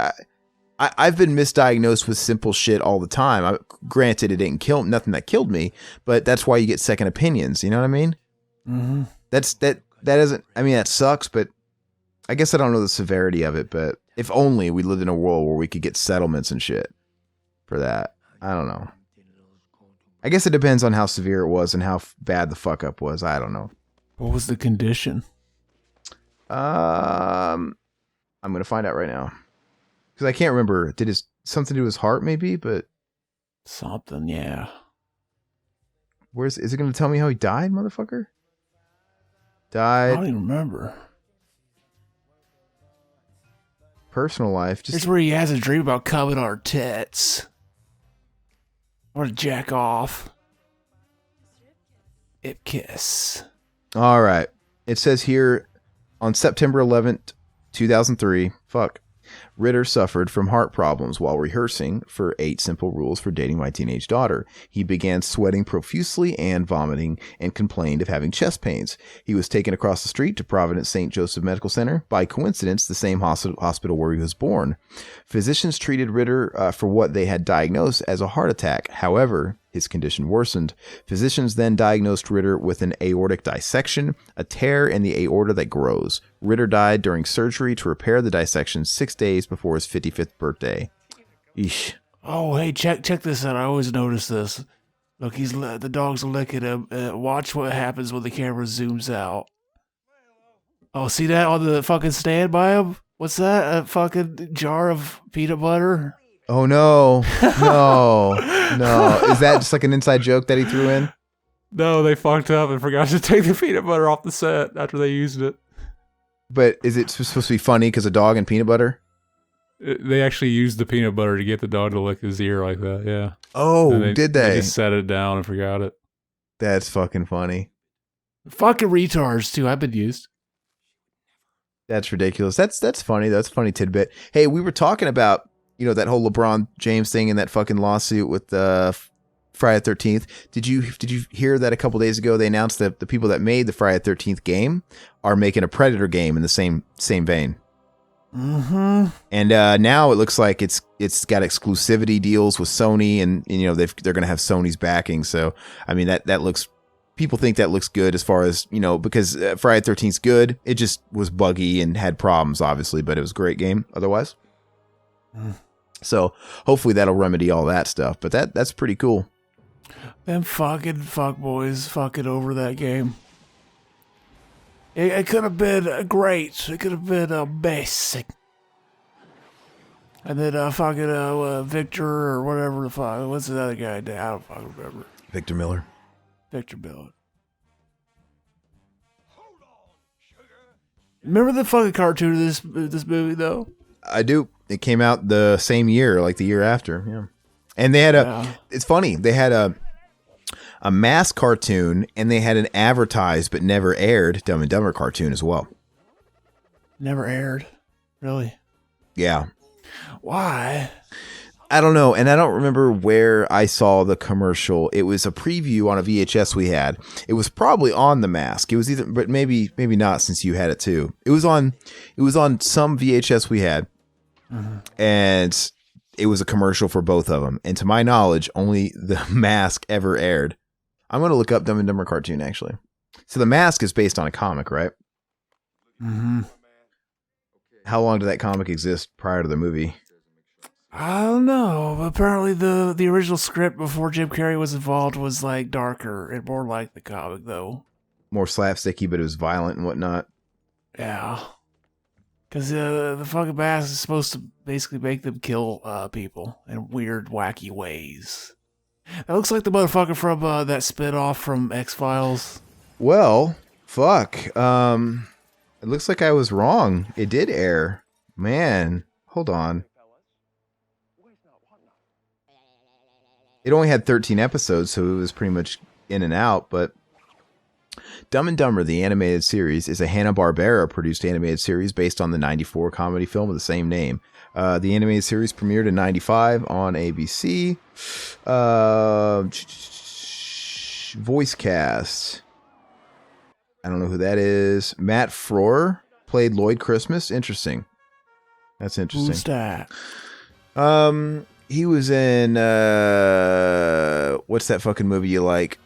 I've been misdiagnosed with simple shit all the time. Granted, it didn't kill nothing that killed me, but that's why you get second opinions. You know what I mean? Mm-hmm. That doesn't. I mean, that sucks, but I guess I don't know the severity of it. But if only we lived in a world where we could get settlements and shit for that. I don't know. I guess it depends on how severe it was and how bad the fuck up was. I don't know. What was the condition? I'm gonna find out right now. Because I can't remember. Did it something to do with his heart, maybe? But Something, yeah. is it going to tell me how he died, motherfucker? I Died. don't even remember. Personal life. Here's where he has a dream about coming on her tits. Or jack off. Ip kiss. All right. It says here on September 11th, 2003. Fuck. Ritter suffered from heart problems while rehearsing for 8 Simple Rules for Dating My Teenage Daughter. He began sweating profusely and vomiting and complained of having chest pains. He was taken across the street to Providence St. Joseph Medical Center, by coincidence, the same hospital where he was born. Physicians treated Ritter for what they had diagnosed as a heart attack. However, his condition worsened. Physicians then diagnosed Ritter with an aortic dissection, a tear in the aorta that grows. Ritter died during surgery to repair the dissection 6 days before his 55th birthday. Eesh. Oh, hey, check this out. I always notice this. Look, the dog's licking him. Watch what happens when the camera zooms out. Oh, see that on the fucking stand by him? What's that? A fucking jar of peanut butter? Oh, no. No. No. Is that just like an inside joke that he threw in? No, they fucked up and forgot to take the peanut butter off the set after they used it. But is it supposed to be funny because a dog and peanut butter? They actually used the peanut butter to get the dog to lick his ear like that, yeah. Oh, did they? They just set it down and forgot it. That's fucking funny. Fucking retards, too. I've been used. That's ridiculous. That's funny. That's a funny tidbit. Hey, we were talking about, that whole LeBron James thing in that fucking lawsuit with Friday the 13th. Did you hear that a couple days ago? They announced that the people that made the Friday the 13th game are making a Predator game in the same vein. Mm-hmm. And now it looks like it's got exclusivity deals with Sony, and they're going to have Sony's backing. So I mean that looks. People think that looks good as far as, because Friday the 13th's good. It just was buggy and had problems, obviously, but it was a great game otherwise. So hopefully that'll remedy all that stuff. But that's pretty cool. Them fucking fuckboys fucking over that game. It could have been great. It could have been basic. And then fucking Victor or whatever the fuck. What's the other guy? I don't fucking remember. Victor Miller. Victor Miller. Remember the fucking cartoon of this movie though? I do. It came out the same year, like the year after. Yeah. And they had it's funny. They had a mask cartoon, and they had an advertised but never aired Dumb and Dumber cartoon as well. Never aired? Really? Yeah. Why? I don't know, and I don't remember where I saw the commercial. It was a preview on a VHS we had. It was probably on the mask. It was either, but maybe not, since you had it too. It was on some VHS we had, and it was a commercial for both of them. And to my knowledge, only the mask ever aired. I'm going to look up Dumb and Dumber cartoon, actually. So the mask is based on a comic, right? Mm-hmm. How long did that comic exist prior to the movie? I don't know. Apparently the original script before Jim Carrey was involved was like darker and more like the comic though. More slapsticky, but it was violent and whatnot. Yeah. Because the fucking mask is supposed to basically make them kill people in weird, wacky ways. That looks like the motherfucker from that spinoff from X-Files. Well, fuck. It looks like I was wrong. It did air. Man, hold on. It only had 13 episodes, so it was pretty much in and out, but Dumb and Dumber, the animated series, is a Hanna-Barbera produced animated series based on the 94 comedy film of the same name. The animated series premiered in 95 on ABC. Voice cast. I don't know who that is. Matt Frewer played Lloyd Christmas. Interesting. That's interesting. Who's that? He was in what's that fucking movie you like?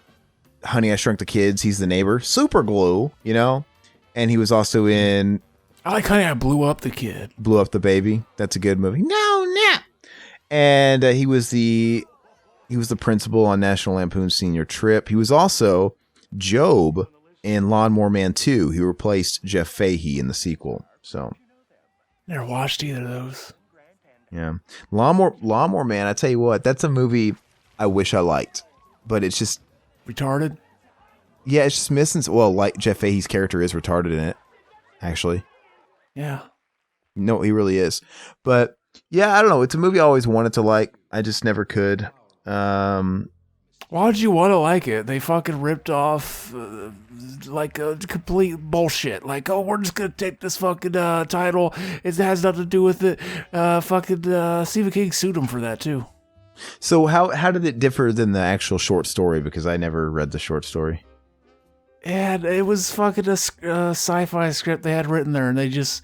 Honey, I Shrunk the Kids. He's the neighbor. Super Glue, and he was also in I like Honey, I Blew Up the Kid. Blew Up the Baby. That's a good movie. No. And he was the principal on National Lampoon's Senior Trip. He was also Job in Lawnmower Man 2. He replaced Jeff Fahey in the sequel. So Never watched either of those. Yeah. Lawnmower Man, I tell you what, that's a movie I wish I liked. But it's just Retarded? yeah, it's just missing well, like Jeff Fahey's character is retarded in it, actually. Yeah. No, he really is. But yeah, I don't know. It's a movie I always wanted to like. I just never could. Why would you want to like it? They fucking ripped off like complete bullshit. Like, oh, we're just gonna take this fucking title. It has nothing to do with it. Stephen King sued him for that too. So how did it differ than the actual short story? Because I never read the short story. And it was fucking a sci-fi script they had written there, and they just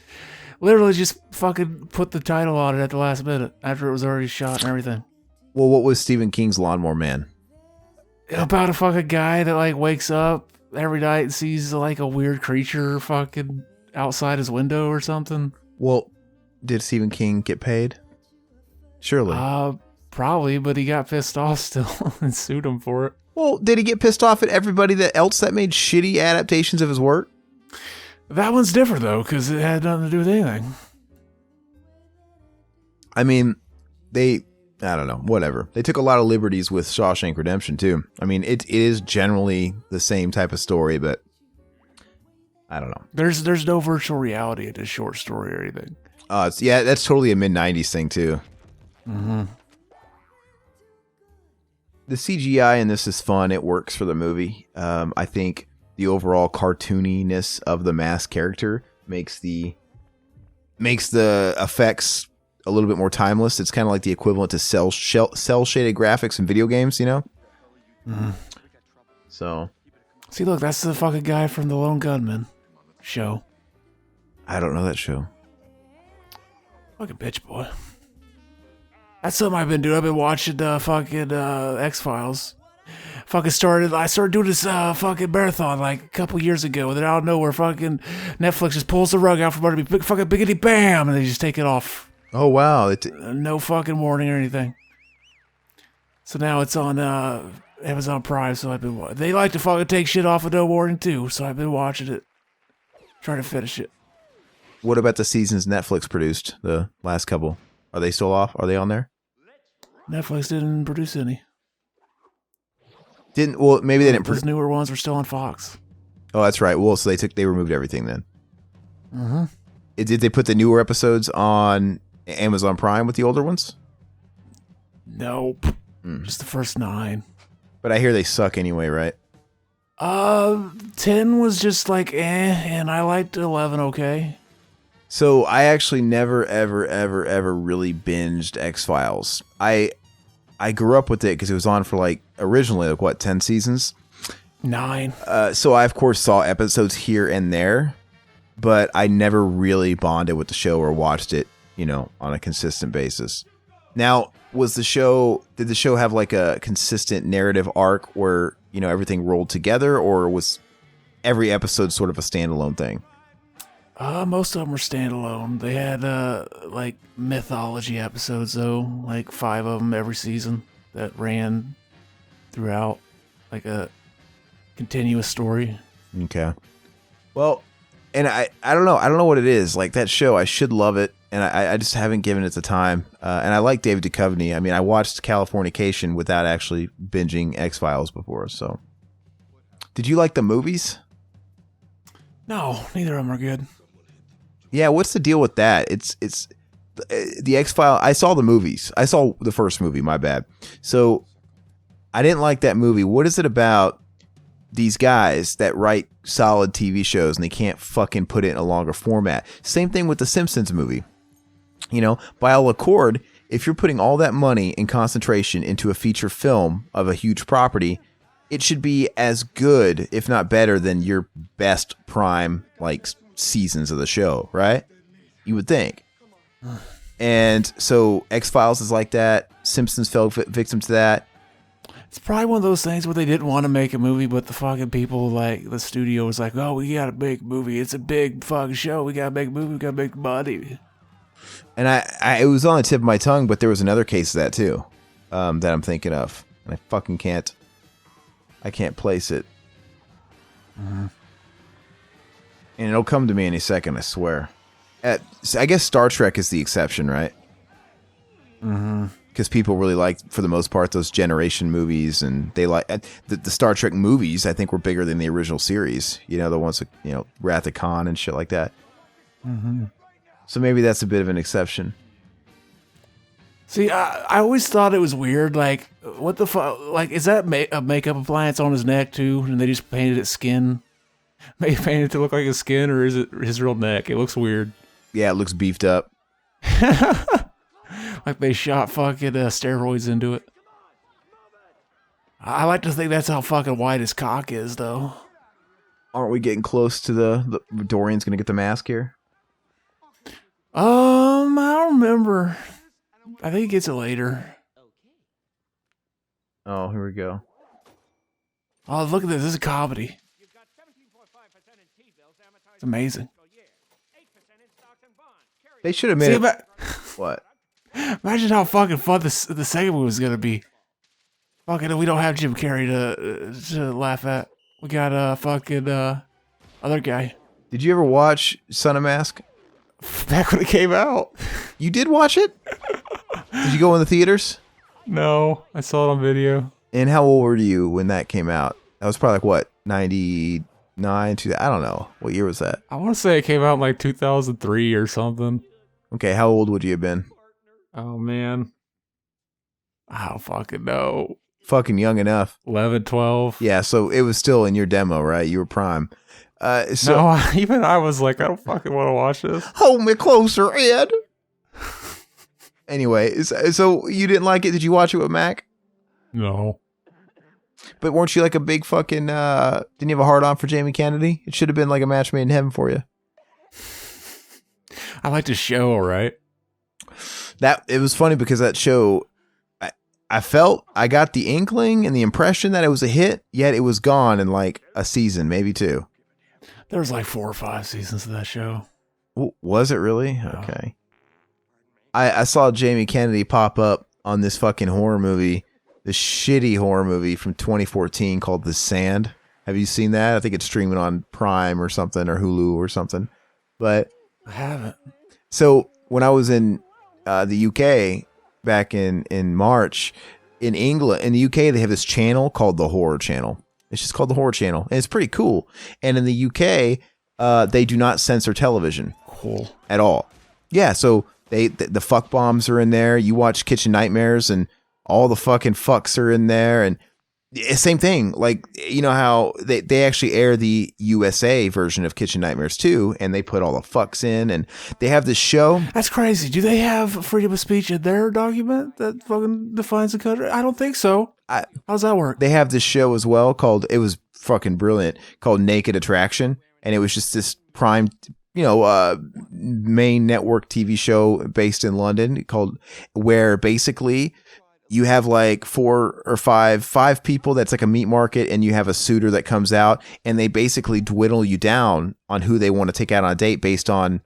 literally just fucking put the title on it at the last minute after it was already shot and everything. Well, what was Stephen King's Lawnmower Man? About a fucking guy that like wakes up every night and sees like a weird creature fucking outside his window or something. Well, did Stephen King get paid? Surely. Probably, but he got pissed off still and sued him for it. Well, did he get pissed off at everybody else that made shitty adaptations of his work? That one's different though, because it had nothing to do with anything. I mean, I don't know, whatever. They took a lot of liberties with Shawshank Redemption too. I mean, it is generally the same type of story, but I don't know. There's no virtual reality in this short story or anything. Yeah, that's totally a mid-90s thing too. Mm-hmm. The CGI in this is fun. It works for the movie. I think the overall cartooniness of the masked character makes the effects a little bit more timeless. It's kind of like the equivalent to cell shaded graphics in video games, you know? Mm-hmm. So. See, look, that's the fucking guy from the Lone Gunman show. I don't know that show. Fucking bitch boy. That's something I've been doing. I've been watching fucking X-Files. I started doing this fucking marathon like a couple years ago, and then out of nowhere, fucking Netflix just pulls the rug out from under me, fucking biggity bam, and they just take it off. Oh wow! No fucking warning or anything. So now it's on Amazon Prime. So I've been. They like to fucking take shit off with no warning too. So I've been watching it, trying to finish it. What about the seasons Netflix produced? The last couple, are they still off? Are they on there? Netflix didn't produce any. Maybe they didn't. Those newer ones were still on Fox. Oh, that's right. Well, so they removed everything then. Mm-hmm. Did they put the newer episodes on Amazon Prime with the older ones? Nope. Just the first 9. But I hear they suck anyway, right? 10 was just like and I liked 11 okay. So I actually never, ever really binged X-Files. I grew up with it because it was on for like originally like what 10 seasons, 9. So I of course saw episodes here and there, but I never really bonded with the show or watched it, you know, on a consistent basis. Now, did the show have like a consistent narrative arc where, you know, everything rolled together, or was every episode sort of a standalone thing? Most of them were standalone. They had like mythology episodes though, like 5 of them every season that ran throughout, like a continuous story. Okay. Well, and I don't know what it is. Like that show, I should love it, and I just haven't given it the time. And I like David Duchovny. I mean, I watched Californication without actually binging X-Files before. So, did you like the movies? No, neither of them are good. Yeah, what's the deal with that? It's the X-Files. I saw the movies. I saw the first movie. My bad. So I didn't like that movie. What is it about these guys that write solid TV shows and they can't fucking put it in a longer format? Same thing with the Simpsons movie. You know, by all accord, if you're putting all that money and concentration into a feature film of a huge property, it should be as good, if not better, than your best prime like seasons of the show, right? You would think. And so X-Files is like that. Simpsons fell victim to that. It's probably one of those things where they didn't want to make a movie, but the fucking people, like the studio, was like, "Oh, we gotta make a movie. It's a big fucking show. We gotta make a movie. We gotta make money." And I it was on the tip of my tongue, but there was another case of that too, that I'm thinking of, and I fucking can't place it. Mm-hmm. And it'll come to me any second, I swear. I guess Star Trek is the exception, right? Because people really like, for the most part, those generation movies, and they like the Star Trek movies. I think were bigger than the original series. You know, the ones that, you know, Wrath of Khan and shit like that. So maybe that's a bit of an exception. See, I always thought it was weird. Like, what the fuck? Like, is that a makeup appliance on his neck too? And they just painted its skin, painted it to look like his skin, or is it his real neck? It looks weird. Yeah, it looks beefed up. Like they shot fucking steroids into it. I like to think that's how fucking white his cock is, though. Aren't we getting close to the Dorian's gonna get the mask here? I don't remember. I think he gets it later. Oh, here we go. Oh, look at this. This is a comedy. It's amazing. They should have made it. What? Imagine how fucking fun the second one was gonna be. Fucking, we don't have Jim Carrey to laugh at. We got fucking other guy. Did you ever watch Son of Mask? Back when it came out. You did watch it? Did you go in the theaters? No, I saw it on video. And how old were you when that came out? That was probably like what, 99, 2000? I don't know. What year was that? I want to say it came out in like 2003 or something. Okay, how old would you have been? Oh, man. I don't fucking know. Fucking young enough. 11, 12. Yeah, so it was still in your demo, right? You were prime. No, even I was like, I don't fucking want to watch this. Hold me closer, Ed. Anyway, so you didn't like it? Did you watch it with Mac? No. But weren't you like a big fucking, didn't you have a hard on for Jamie Kennedy? It should have been like a match made in heaven for you. I like the show, all right. It was funny because that show, I felt I got the inkling and the impression that it was a hit, yet it was gone in like a season, maybe two. There was like 4 or 5 seasons of that show. Was it really? No. Okay. I saw Jamie Kennedy pop up on this fucking horror movie, this shitty horror movie from 2014 called The Sand. Have you seen that? I think it's streaming on Prime or something, or Hulu or something. But I haven't. So when I was in the UK back in March, in England, in the UK, they have this channel called the Horror Channel. It's just called the Horror Channel, and it's pretty cool. And in the UK, they do not censor television. Cool. At all. Yeah, so the fuck bombs are in there. You watch Kitchen Nightmares, and all the fucking fucks are in there, and same thing. Like, you know how they actually air the USA version of Kitchen Nightmares too, and they put all the fucks in, and they have this show. That's crazy. Do they have freedom of speech in their document that fucking defines the country? I don't think so. How does that work? They have this show as well called, it was fucking brilliant, called Naked Attraction, and it was just this prime, main network TV show based in London where basically you have like 4 or 5 people that's like a meat market, and you have a suitor that comes out, and they basically dwindle you down on who they want to take out on a date based on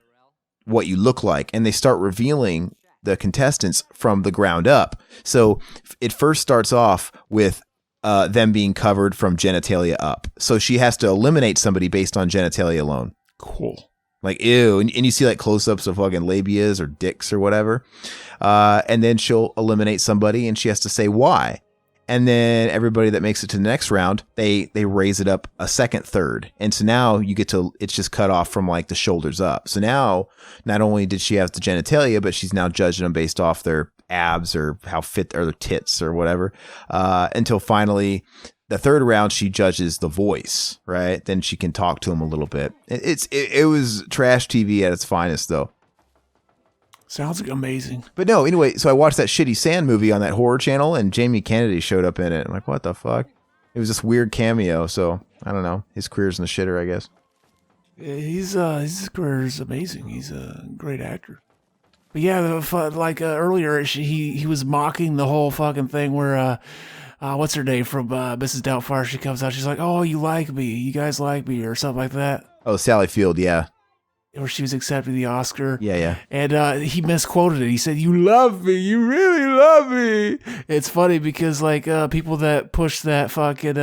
what you look like, and they start revealing the contestants from the ground up. So it first starts off with them being covered from genitalia up. So she has to eliminate somebody based on genitalia alone. Cool. Like, ew. And you see like close-ups of fucking labias or dicks or whatever. And then she'll eliminate somebody, and she has to say why. And then everybody that makes it to the next round, they raise it up a second, third. And so now it's just cut off from like the shoulders up. So now not only did she have the genitalia, but she's now judging them based off their abs or how fit or their tits or whatever. Until finally the third round, she judges the voice, right? Then she can talk to him a little bit. It was trash TV at its finest, though. Sounds amazing. But no, anyway, so I watched that shitty Sand movie on that Horror Channel, and Jamie Kennedy showed up in it. I'm like, what the fuck? It was this weird cameo, so I don't know. His career's in the shitter, I guess. His career is amazing. He's a great actor. But yeah, earlier, he was mocking the whole fucking thing where what's her name from Mrs. Doubtfire? She comes out, she's like, "Oh, you like me? You guys like me?" or something like that. Oh, Sally Field, yeah. Where she was accepting the Oscar. Yeah. And he misquoted it. He said, "You love me. You really love me." It's funny because like people that push that fucking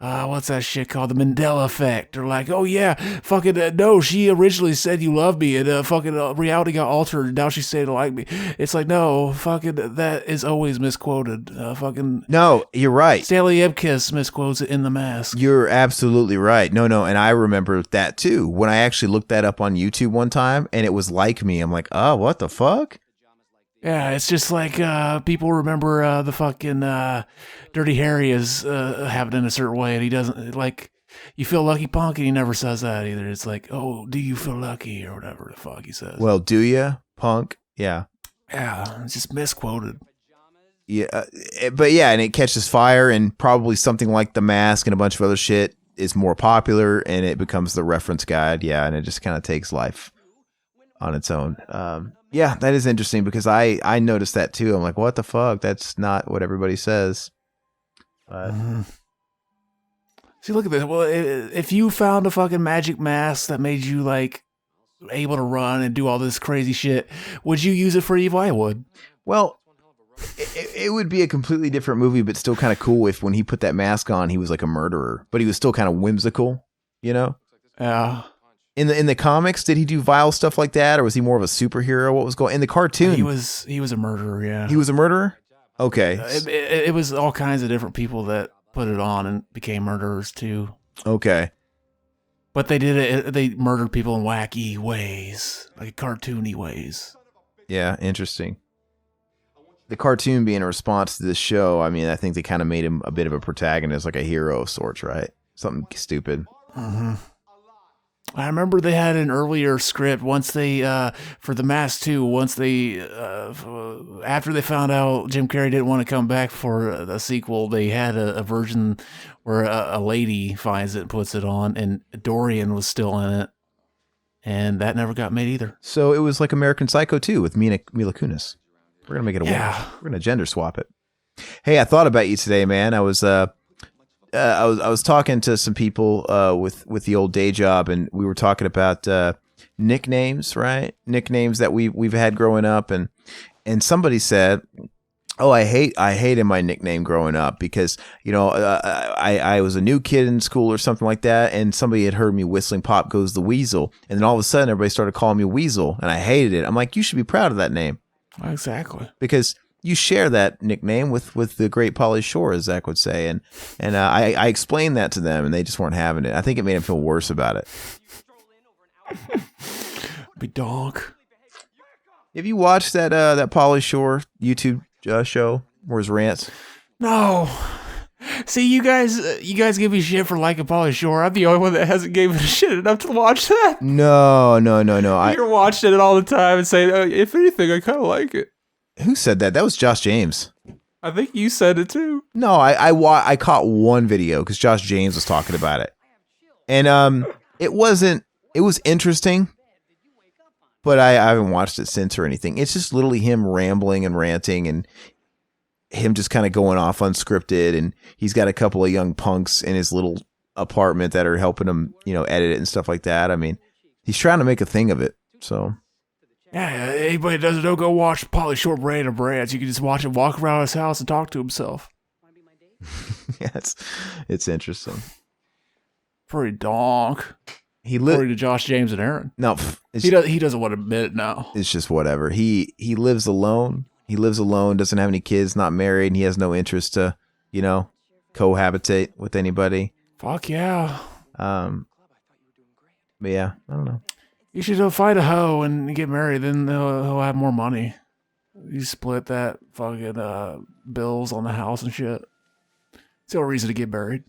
what's that shit called? The Mandela Factor. Like, oh yeah, fucking no, she originally said you love me, and fucking reality got altered, and now she's saying to like me. It's like, no, fucking that is always misquoted. Fucking No, you're right. Stanley Ipkiss misquotes it in The Mask. You're absolutely right. No, and I remember that too. When I actually looked that up on YouTube one time, and it was like me. I'm like, oh, what the fuck? Yeah, it's just like people remember the fucking Dirty Harry as having it in a certain way, and he doesn't. Like, you feel lucky, punk, and he never says that either. It's like, oh, do you feel lucky, or whatever the fuck he says. Well, do ya, punk? Yeah. Yeah, it's just misquoted. Yeah, but yeah, and it catches fire, and probably something like The Mask and a bunch of other shit is more popular, and it becomes the reference guide. Yeah, and it just kind of takes life on its own. Yeah, that is interesting because I noticed that too. I'm like, what the fuck? That's not what everybody says. But See, look at this. Well, if you found a fucking magic mask that made you like able to run and do all this crazy shit, would you use it for evil? I would. Well, it would be a completely different movie, but still kind of cool if when he put that mask on, he was like a murderer, but he was still kind of whimsical, you know? Yeah. In the comics, did he do vile stuff like that, or was he more of a superhero? What was going in the cartoon? He was a murderer. Yeah, he was a murderer. Okay, it was all kinds of different people that put it on and became murderers too. Okay, but they did it. They murdered people in wacky ways, like cartoony ways. Yeah, interesting. The cartoon being a response to this show, I mean, I think they kind of made him a bit of a protagonist, like a hero of sorts, right? Something stupid. Mm-hmm. I remember they had an earlier script once they, for The Mask 2, once they, after they found out Jim Carrey didn't want to come back for a sequel, they had a version where a lady finds it and puts it on, and Dorian was still in it, and that never got made either. So it was like American Psycho 2 with Mila Kunis. We're going to make it a woman. We're going to gender swap it. Hey, I thought about you today, man. I was talking to some people with the old day job, and we were talking about nicknames, right? Nicknames that we've had growing up, and somebody said, "Oh, I hated my nickname growing up because I was a new kid in school or something like that, and somebody had heard me whistling 'Pop Goes the Weasel,' and then all of a sudden everybody started calling me Weasel, and I hated it. I'm like, you should be proud of that name, exactly, because you share that nickname with the great Pauly Shore, as Zach would say. And I explained that to them, and they just weren't having it. I think it made them feel worse about it. Big dog. Have you watched that Pauly Shore YouTube show or his rants? No. See, you guys give me shit for liking Pauly Shore. I'm the only one that hasn't given a shit enough to watch that. No. You're watching it all the time and saying, if anything, I kind of like it. Who said that? That was Josh James. I think you said it too. No, I caught one video because Josh James was talking about it, and it was interesting, but I haven't watched it since or anything. It's just literally him rambling and ranting, and him just kind of going off unscripted, and he's got a couple of young punks in his little apartment that are helping him, edit it and stuff like that. I mean, he's trying to make a thing of it, so. Yeah, anybody that doesn't know, go watch Pauly Shore Brand of Brands. You can just watch him walk around his house and talk to himself. Yeah, it's interesting. Pretty donk. According to Josh James and Aaron. No, he doesn't want to admit it now. It's just whatever. He lives alone. He lives alone, doesn't have any kids, not married, and he has no interest to, cohabitate with anybody. Fuck yeah. But yeah, I don't know. You should find a hoe and get married, then he'll have more money. You split that fucking bills on the house and shit. It's no reason to get married.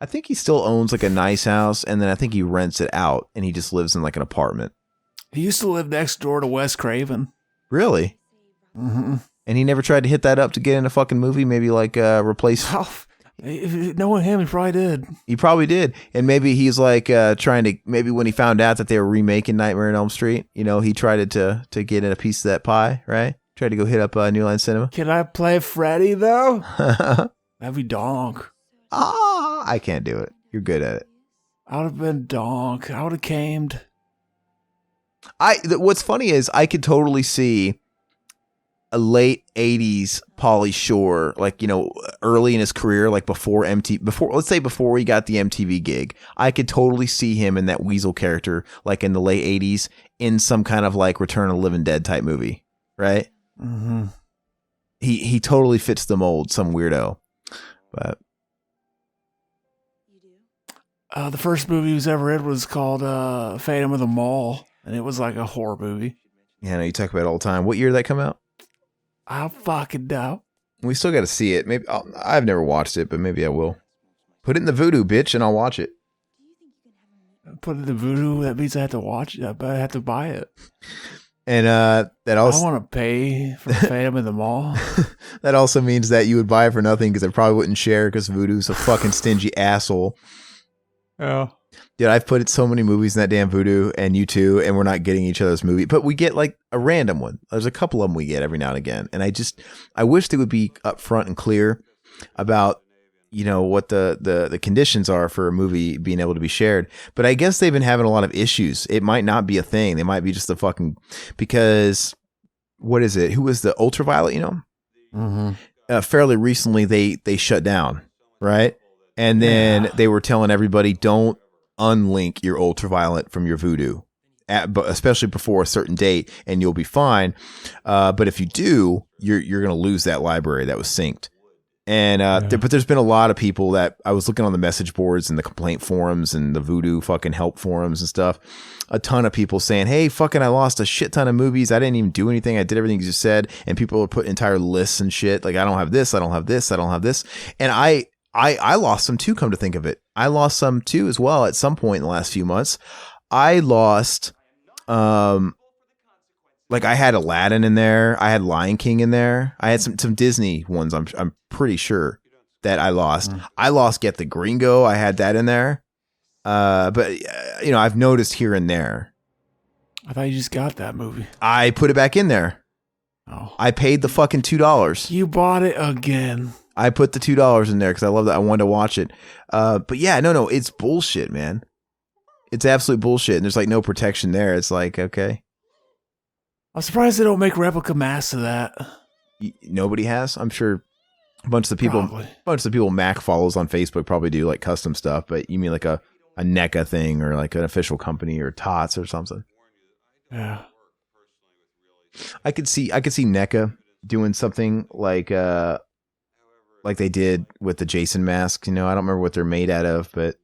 I think he still owns like a nice house, and then I think he rents it out, and he just lives in like an apartment. He used to live next door to Wes Craven. Really? Mm-hmm. And he never tried to hit that up to get in a fucking movie, maybe like replace... Knowing him, he probably did. He probably did. And maybe he's like trying to, maybe when he found out that they were remaking Nightmare on Elm Street, he tried to get in a piece of that pie, right? Tried to go hit up New Line Cinema. Can I play Freddy, though? That'd be donk. I can't do it. You're good at it. I would have been donk. I would have camed. What's funny is I could totally see a late 80s Pauly Shore, like, you know, early in his career, like before let's say before he got the MTV gig, I could totally see him in that Weasel character, like in the late 80s in some kind of like Return of the Living Dead type movie, right? Mm-hmm. He totally fits the mold, some weirdo. But the first movie he was ever in was called Phantom of the Mall, and it was like a horror movie. yeah, I know you talk about it all the time. What year did that come out? I fucking know. We still got to see it. Maybe I've never watched it, but maybe I will. Put it in the voodoo, bitch, and I'll watch it. Put it in the voodoo. That means I have to watch it. I have to buy it. And that also I want to pay for Phantom of the Mall. that also means that you would buy it for nothing because I probably wouldn't share because voodoo's a fucking stingy asshole. Yeah. Dude, I've put so many movies in that damn voodoo, and you too, and we're not getting each other's movie, but we get like a random one. There's a couple of them we get every now and again, and I wish they would be upfront and clear about, you know, what the conditions are for a movie being able to be shared. But I guess they've been having a lot of issues. It might not be a thing. They might be just because what is it? Who was the Ultraviolet? You know, fairly recently they shut down, right? And then they were telling everybody, don't unlink your Ultraviolet from your voodoo, but especially before a certain date, and you'll be fine. But if you do, you're going to lose that library that was synced. And but there's been a lot of people that I was looking on the message boards and the complaint forums and the voodoo fucking help forums and stuff. A ton of people saying, hey, fucking, I lost a shit ton of movies. I didn't even do anything. I did everything you just said. And people are putting entire lists and shit. Like, I don't have this. I don't have this. I don't have this. And I lost some too, come to think of it. I lost some too as well at some point in the last few months. I lost, like I had Aladdin in there. I had Lion King in there. I had some Disney ones. I'm pretty sure that I lost. I lost Get the Gringo. I had that in there. But you know, I've noticed here and there. I thought you just got that movie. I put it back in there. Oh, I paid the fucking $2. you bought it again. I put the $2 in there because I love that. I wanted to watch it. But yeah, no, it's bullshit, man. It's absolute bullshit. And there's like no protection there. It's like, okay. I'm surprised they don't make replica masks of that. Nobody has. I'm sure a bunch of the people Mac follows on Facebook probably do like custom stuff. But you mean like a NECA thing or like an official company or TOTS or something? Yeah. I could see NECA doing something like they did with the Jason mask. You know, I don't remember what they're made out of, but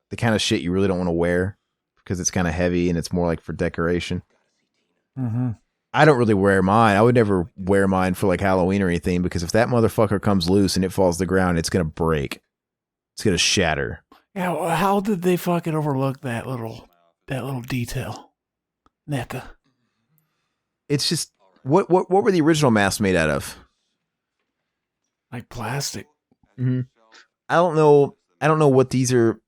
the kind of shit you really don't want to wear because it's kind of heavy and it's more like for decoration. Mm-hmm. I don't really wear mine. I would never wear mine for like Halloween or anything because if that motherfucker comes loose and it falls to the ground, it's going to break. It's going to shatter. Yeah, well, how did they fucking overlook that little detail? NECA. It's just what were the original masks made out of? Like plastic. Mm-hmm. I don't know what these are.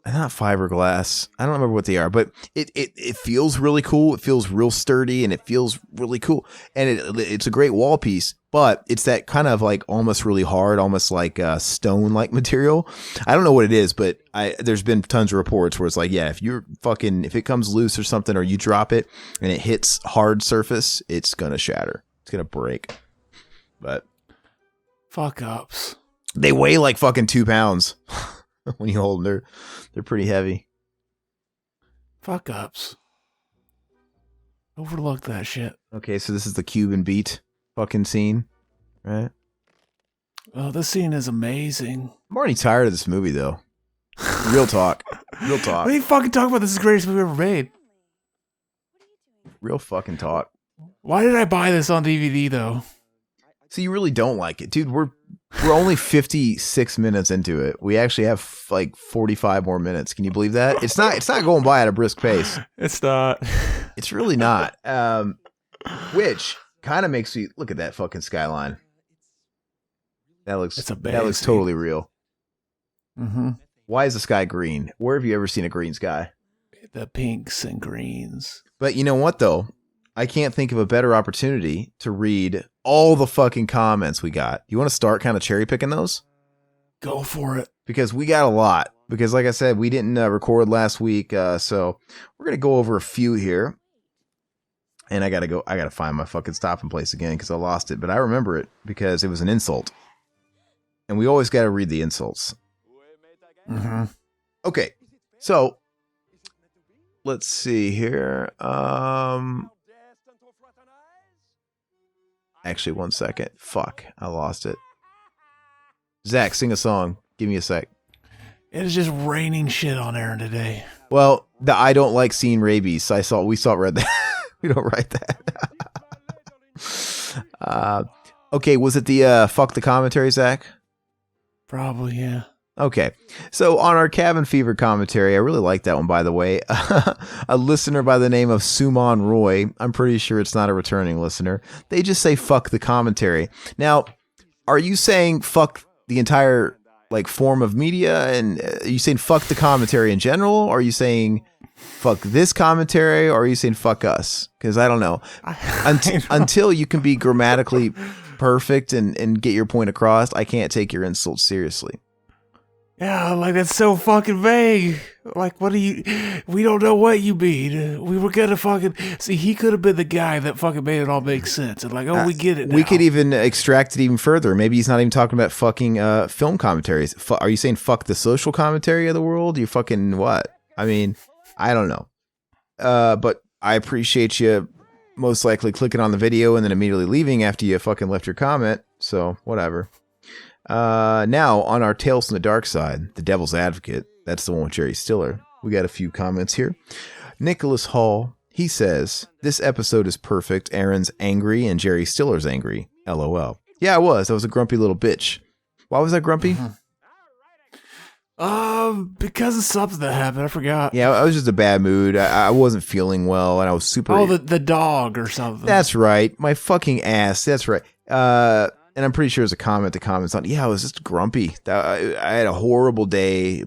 Not fiberglass. I don't remember what they are, but it feels really cool. It feels real sturdy and it feels really cool. And it's a great wall piece, but it's that kind of like almost really hard, almost like stone like material. I don't know what it is, but there's been tons of reports where it's like, yeah, if it comes loose or something, or you drop it and it hits hard surface, it's going to shatter. It's going to break. But Fuck ups. they weigh like fucking 2 pounds. When you hold them, they're pretty heavy. Fuck ups. Overlook that shit. Okay, so this is the Cuban beat fucking scene, right? Oh, this scene is amazing. I'm already tired of this movie, though. Real talk. Real talk. What are you fucking talking about? This is the greatest movie ever made. Real fucking talk. Why did I buy this on DVD, though? So you really don't like it. Dude, we're only 56 minutes into it. We actually have like 45 more minutes. Can you believe that? It's not going by at a brisk pace. It's not. It's really not. Which kind of makes me look at that fucking skyline. That looks totally real. Mm-hmm. Why is the sky green? Where have you ever seen a green sky? The pinks and greens. But you know what, though? I can't think of a better opportunity to read all the fucking comments we got. You want to start kind of cherry picking those? Go for it. Because we got a lot. Because like I said, we didn't record last week. So we're going to go over a few here. And I gotta find my fucking stopping place again because I lost it. But I remember it because it was an insult. And we always gotta read the insults. Mm-hmm. Okay, so let's see here. Actually, 1 second. Fuck, I lost it. Zach, sing a song. Give me a sec. It is just raining shit on Aaron today. Well, the I don't like seeing rabies. We read that. We don't write that. Okay, was it the fuck the commentary, Zach? Probably, yeah. Okay, so on our Cabin Fever commentary, I really like that one, by the way. A listener by the name of Suman Roy, I'm pretty sure it's not a returning listener. They just say fuck the commentary. Now, are you saying fuck the entire like form of media, and are you saying fuck the commentary in general, or are you saying fuck this commentary, or are you saying fuck us? Because I don't know. Until you can be grammatically perfect and get your point across, I can't take your insults seriously. Yeah, like that's so fucking vague. Like, we don't know what you mean. We were gonna fucking see. He could have been the guy that fucking made it all make sense. And like, we get it now. We could even extract it even further. Maybe he's not even talking about fucking film commentaries. Are you saying fuck the social commentary of the world? You fucking what? I mean, I don't know. But I appreciate you most likely clicking on the video and then immediately leaving after you fucking left your comment. So whatever. Now on our Tales from the Dark Side, the Devil's Advocate, that's the one with Jerry Stiller. We got a few comments here. Nicholas Hall, he says, this episode is perfect. Aaron's angry and Jerry Stiller's angry. LOL. Yeah, I was a grumpy little bitch. Why was I grumpy? Because of something that happened. I forgot. Yeah, I was just in a bad mood. I wasn't feeling well and I was super... Oh, the dog or something. That's right. My fucking ass. That's right. And I'm pretty sure there's a comment that comments on, yeah, I was just grumpy. I had a horrible day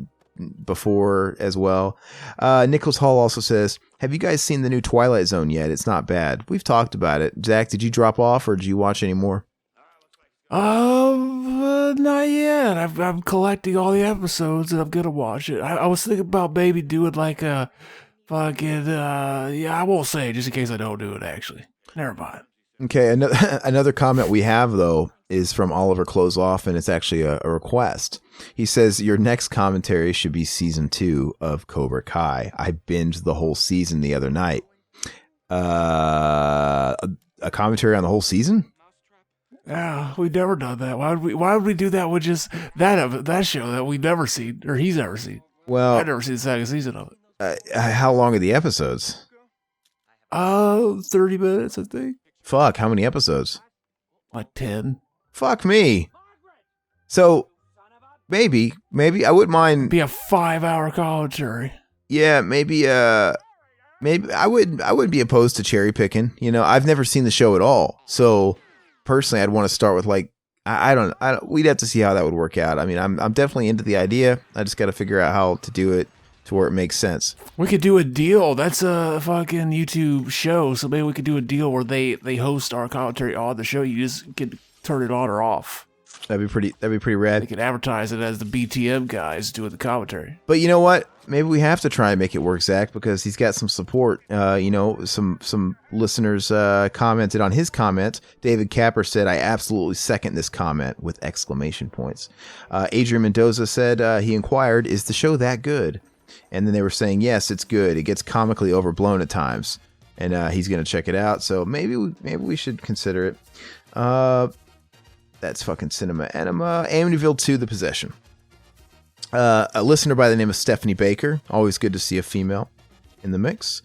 before as well. Nicholas Hall also says, have you guys seen the new Twilight Zone yet? It's not bad. We've talked about it. Zach, did you drop off or did you watch any more? Not yet. I'm collecting all the episodes and I'm going to watch it. I was thinking about maybe doing like a fucking, I won't say it just in case I don't do it actually. Never mind. Okay, another comment we have, though, is from Oliver Close Off, and it's actually a request. He says, your next commentary should be season 2 of Cobra Kai. I binged the whole season the other night. A commentary on the whole season? Yeah, we've never done that. Why would we do that with just that show that we've never seen, or he's never seen? Well, I've never seen the second season of it. How long are the episodes? 30 minutes, I think. Fuck, how many episodes? Like 10. Fuck me. So, maybe I wouldn't mind. Be a 5-hour commentary. Yeah, maybe I wouldn't be opposed to cherry picking. You know, I've never seen the show at all. So, personally, I'd want to start with like, I don't, we'd have to see how that would work out. I mean, I'm definitely into the idea. I just got to figure out how to do it to where it makes sense. We could do a deal. That's a fucking YouTube show, so maybe we could do a deal where they host our commentary on the show. You just can turn it on or off. That'd be pretty rad. They could advertise it as the BTM guys doing the commentary. But you know what? Maybe we have to try and make it work, Zach, because he's got some support. Some listeners commented on his comment. David Capper said, I absolutely second this comment with exclamation points. Adrian Mendoza said, he inquired, is the show that good? And then they were saying, yes, it's good. It gets comically overblown at times. And he's going to check it out. So maybe we should consider it. That's fucking Cinema Enema. Amityville 2, The Possession. A listener by the name of Stephanie Baker. Always good to see a female in the mix.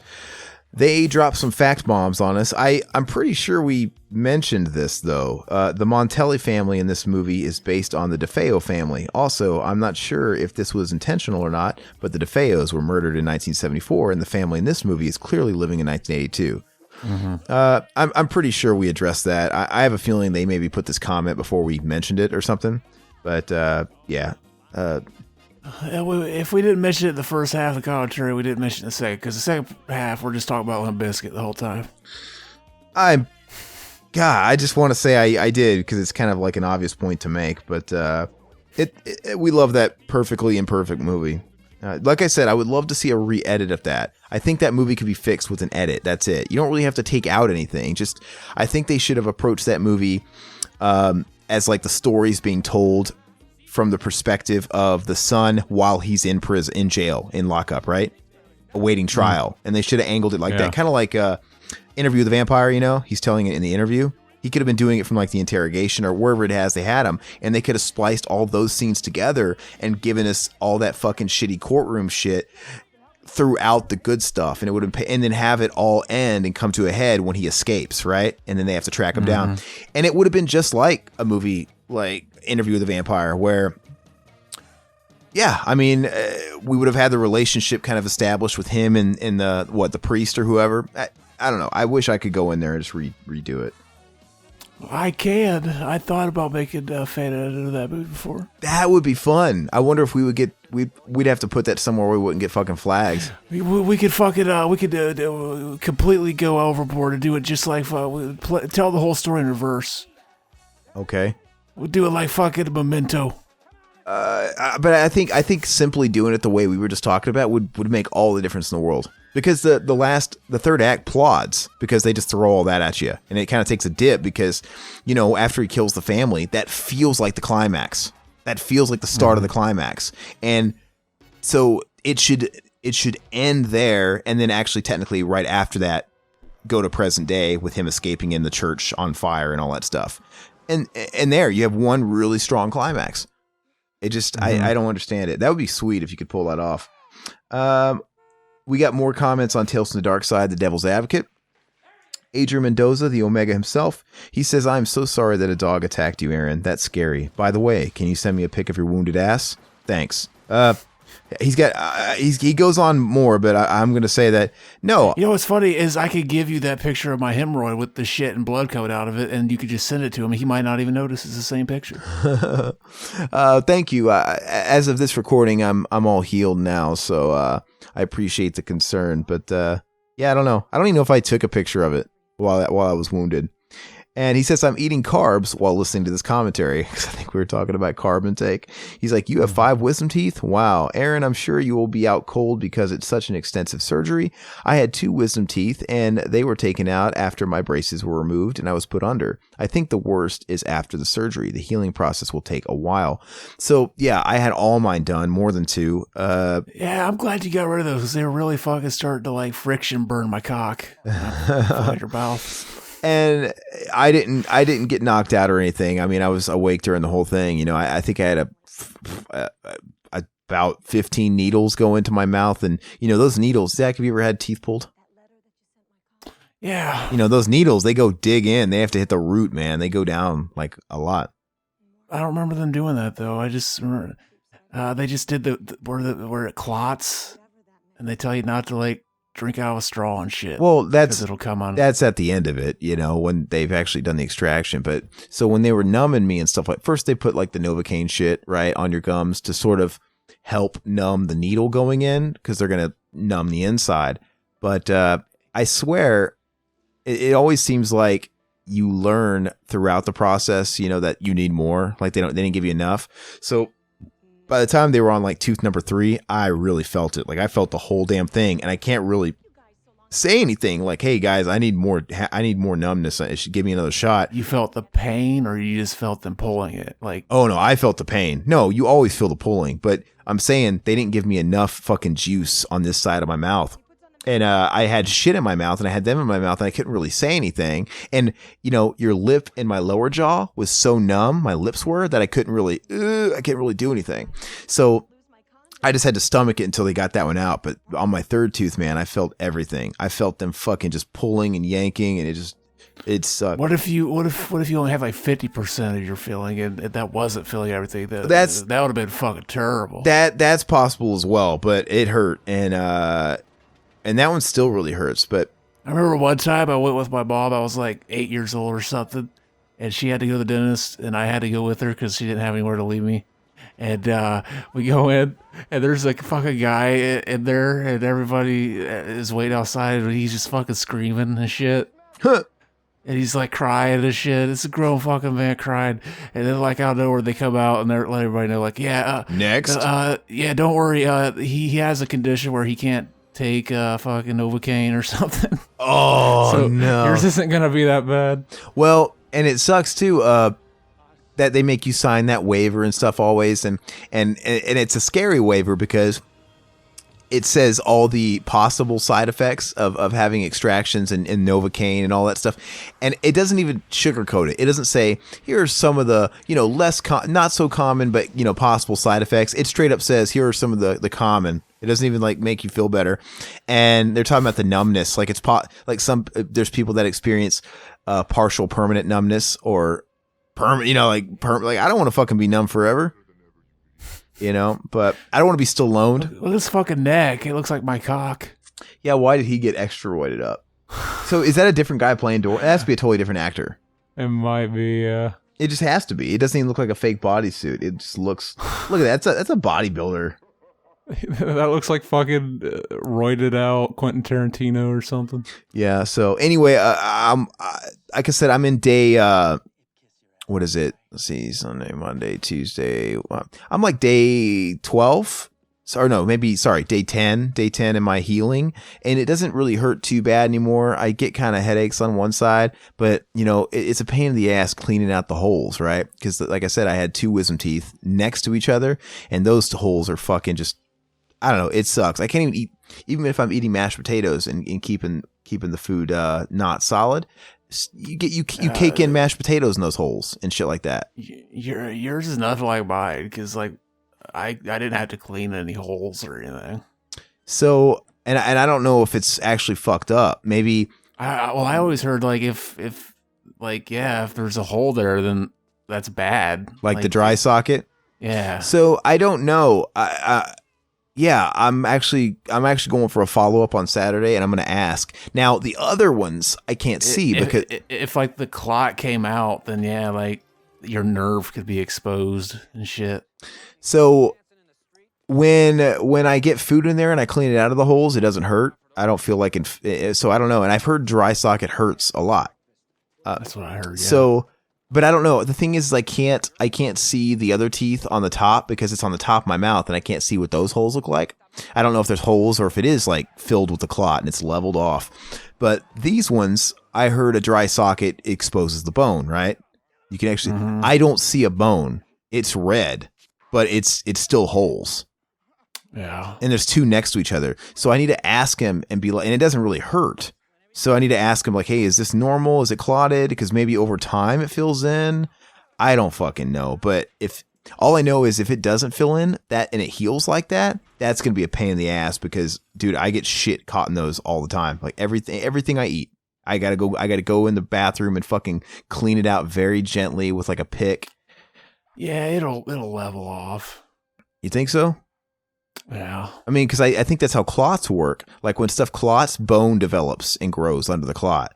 They dropped some fact bombs on us. I'm pretty sure we mentioned this, though. The Montelli family in this movie is based on the DeFeo family. Also, I'm not sure if this was intentional or not, but the DeFeos were murdered in 1974, and the family in this movie is clearly living in 1982. Mm-hmm. I'm pretty sure we addressed that. I have a feeling they maybe put this comment before we mentioned it or something. But, yeah. If we didn't mention it in the first half of the commentary, we didn't mention it in the second, because the second half, we're just talking about Limp Bizkit the whole time. I just want to say I did, because it's kind of like an obvious point to make, but we love that perfectly imperfect movie. Like I said, I would love to see a re-edit of that. I think that movie could be fixed with an edit. That's it. You don't really have to take out anything. Just, I think they should have approached that movie as like the stories being told from the perspective of the son while he's in prison, in jail, in lockup, right? Awaiting trial. And they should have angled it like that. Kind of like Interview with the Vampire, you know? He's telling it in the interview. He could have been doing it from like the interrogation or wherever it has they had him, and they could have spliced all those scenes together and given us all that fucking shitty courtroom shit throughout the good stuff, and it would have, and then have it all end and come to a head when he escapes, right? And then they have to track him down, and it would have been just like a movie like Interview with the Vampire, where, yeah, I mean, we would have had the relationship kind of established with him and the priest or whoever. I don't know. I wish I could go in there and just redo it. I can. I thought about making a fan edit of that movie before. That would be fun. I wonder if we would get. We'd have to put that somewhere where we wouldn't get fucking flags. We could fucking we could completely go overboard and do it just like tell the whole story in reverse. Okay. We'll do it like fucking Memento. But I think simply doing it the way we were just talking about would make all the difference in the world. Because the third act plods because they just throw all that at you, and it kind of takes a dip because, you know, after he kills the family, that feels like the climax. That feels like the start of the climax, and so it should end there, and then actually technically right after that go to present day with him escaping in the church on fire and all that stuff, and there you have one really strong climax. It just I don't understand it. That would be sweet if you could pull that off. We got more comments on Tales from the Dark Side, The Devil's Advocate. Adrian Mendoza, the Omega himself, he says, I'm so sorry that a dog attacked you, Aaron. That's scary. By the way, can you send me a pic of your wounded ass? Thanks. He's got he goes on more, but I'm going to say that, no. You know what's funny is I could give you that picture of my hemorrhoid with the shit and blood coming out of it, and you could just send it to him. He might not even notice it's the same picture. Thank you. As of this recording, I'm all healed now, so I appreciate the concern. But yeah, I don't know. I don't even know if I took a picture of it while I was wounded. And he says, I'm eating carbs while listening to this commentary. Because I think we were talking about carb intake. He's like, you have 5 wisdom teeth? Wow. Aaron, I'm sure you will be out cold because it's such an extensive surgery. I had 2 wisdom teeth and they were taken out after my braces were removed and I was put under. I think the worst is after the surgery. The healing process will take a while. So yeah, I had all mine done, more than 2. Yeah, I'm glad you got rid of those because they were really fucking starting to like friction burn my cock. Your mouth. And I didn't get knocked out or anything. I mean, I was awake during the whole thing. You know, I think I had about 15 needles go into my mouth. And, you know, those needles, Zach, have you ever had teeth pulled? Yeah. You know, those needles, they go dig in. They have to hit the root, man. They go down like a lot. I don't remember them doing that, though. I just remember they just did where it clots. And they tell you not to, like, drink out of a straw and shit. Well, it'll come on. That's at the end of it, you know, when they've actually done the extraction. But so when they were numbing me and stuff like, first they put like the Novocaine shit right on your gums to sort of help numb the needle going in because they're gonna numb the inside. But I swear, it always seems like you learn throughout the process, you know, that you need more. Like they didn't give you enough. So by the time they were on like tooth number 3, I really felt it. Like I felt the whole damn thing, and I can't really say anything like, "Hey guys, I need more numbness. It should give me another shot." You felt the pain, or you just felt them pulling it? Like, oh no, I felt the pain. No, you always feel the pulling, but I'm saying they didn't give me enough fucking juice on this side of my mouth. And I had shit in my mouth, and I had them in my mouth, and I couldn't really say anything. And, you know, your lip in my lower jaw was so numb, my lips were, that I couldn't really do anything. So I just had to stomach it until they got that one out. But on my 3rd tooth, man, I felt everything. I felt them fucking just pulling and yanking, and it sucked. What if you only have like 50% of your feeling, and that wasn't feeling everything? That would have been fucking terrible. That's possible as well, but it hurt, and that one still really hurts. But I remember one time I went with my mom. I was like 8 years old or something, and she had to go to the dentist, and I had to go with her because she didn't have anywhere to leave me. And we go in, and there's like a fucking guy in there, and everybody is waiting outside, and he's just fucking screaming and shit. And he's like crying and shit. It's a grown fucking man crying. And then like out of nowhere they come out and they're letting everybody know like, Next. Yeah, don't worry. He has a condition where he can't take fucking Novocaine or something. Oh, So no. Yours isn't gonna be that bad. Well, and it sucks too, that they make you sign that waiver and stuff always, and it's a scary waiver because it says all the possible side effects of having extractions and Novocaine and all that stuff, and it doesn't even sugarcoat it. It doesn't say here are some of the less not so common but possible side effects. It straight up says here are some of the common. It doesn't even like make you feel better, and they're talking about the numbness. Like there's people that experience partial permanent numbness or permanent. Like I don't want to fucking be numb forever. But I don't want to be still loned. Look at his fucking neck. It looks like my cock. Yeah, why did he get extra-roided up? So is that a different guy playing It has to be a totally different actor. It might be. It just has to be. It doesn't even look like a fake bodysuit. It just looks. Look at that. That's a bodybuilder. That looks like fucking roided out Quentin Tarantino or something. Yeah. So anyway, like I said, I'm in day. What is it? Let's see, Sunday, Monday, Tuesday. I'm like day 12. Day 10. Day 10 in my healing. And it doesn't really hurt too bad anymore. I get kind of headaches on one side, but it's a pain in the ass cleaning out the holes, right? Because like I said, I had 2 wisdom teeth next to each other, and those holes are fucking just, I don't know. It sucks. I can't even eat, even if I'm eating mashed potatoes and keeping the food not solid. You cake in mashed potatoes in those holes and shit like that. Yours is nothing like mine because like I didn't have to clean any holes or anything. So and I don't know if it's actually fucked up. Maybe. I always heard like if there's a hole there then that's bad. Like the dry socket. Yeah. So I don't know. Yeah, I'm actually going for a follow-up on Saturday, and I'm going to ask. Now, the other ones I can't see because if like the clot came out, then yeah, like your nerve could be exposed and shit. So when I get food in there and I clean it out of the holes, it doesn't hurt. I don't feel like so I don't know. And I've heard dry socket hurts a lot. That's what I heard. Yeah. So. But I don't know. The thing is, I can't see the other teeth on the top because it's on the top of my mouth, and I can't see what those holes look like. I don't know if there's holes or if it is like filled with the clot and it's leveled off. But these ones, I heard a dry socket exposes the bone, right? You can actually. Mm-hmm. I don't see a bone. It's red, but it's still holes. Yeah. And there's 2 next to each other, so I need to ask him and be like, and it doesn't really hurt. So I need to ask him like, hey, is this normal? Is it clotted? Because maybe over time it fills in. I don't fucking know. But all I know is if it doesn't fill in that and it heals like that, that's going to be a pain in the ass because, dude, I get shit caught in those all the time. Like everything I eat, I got to go in the bathroom and fucking clean it out very gently with like a pick. Yeah, it'll level off. You think so? Yeah. I mean, because I think that's how clots work. Like when stuff clots, bone develops and grows under the clot.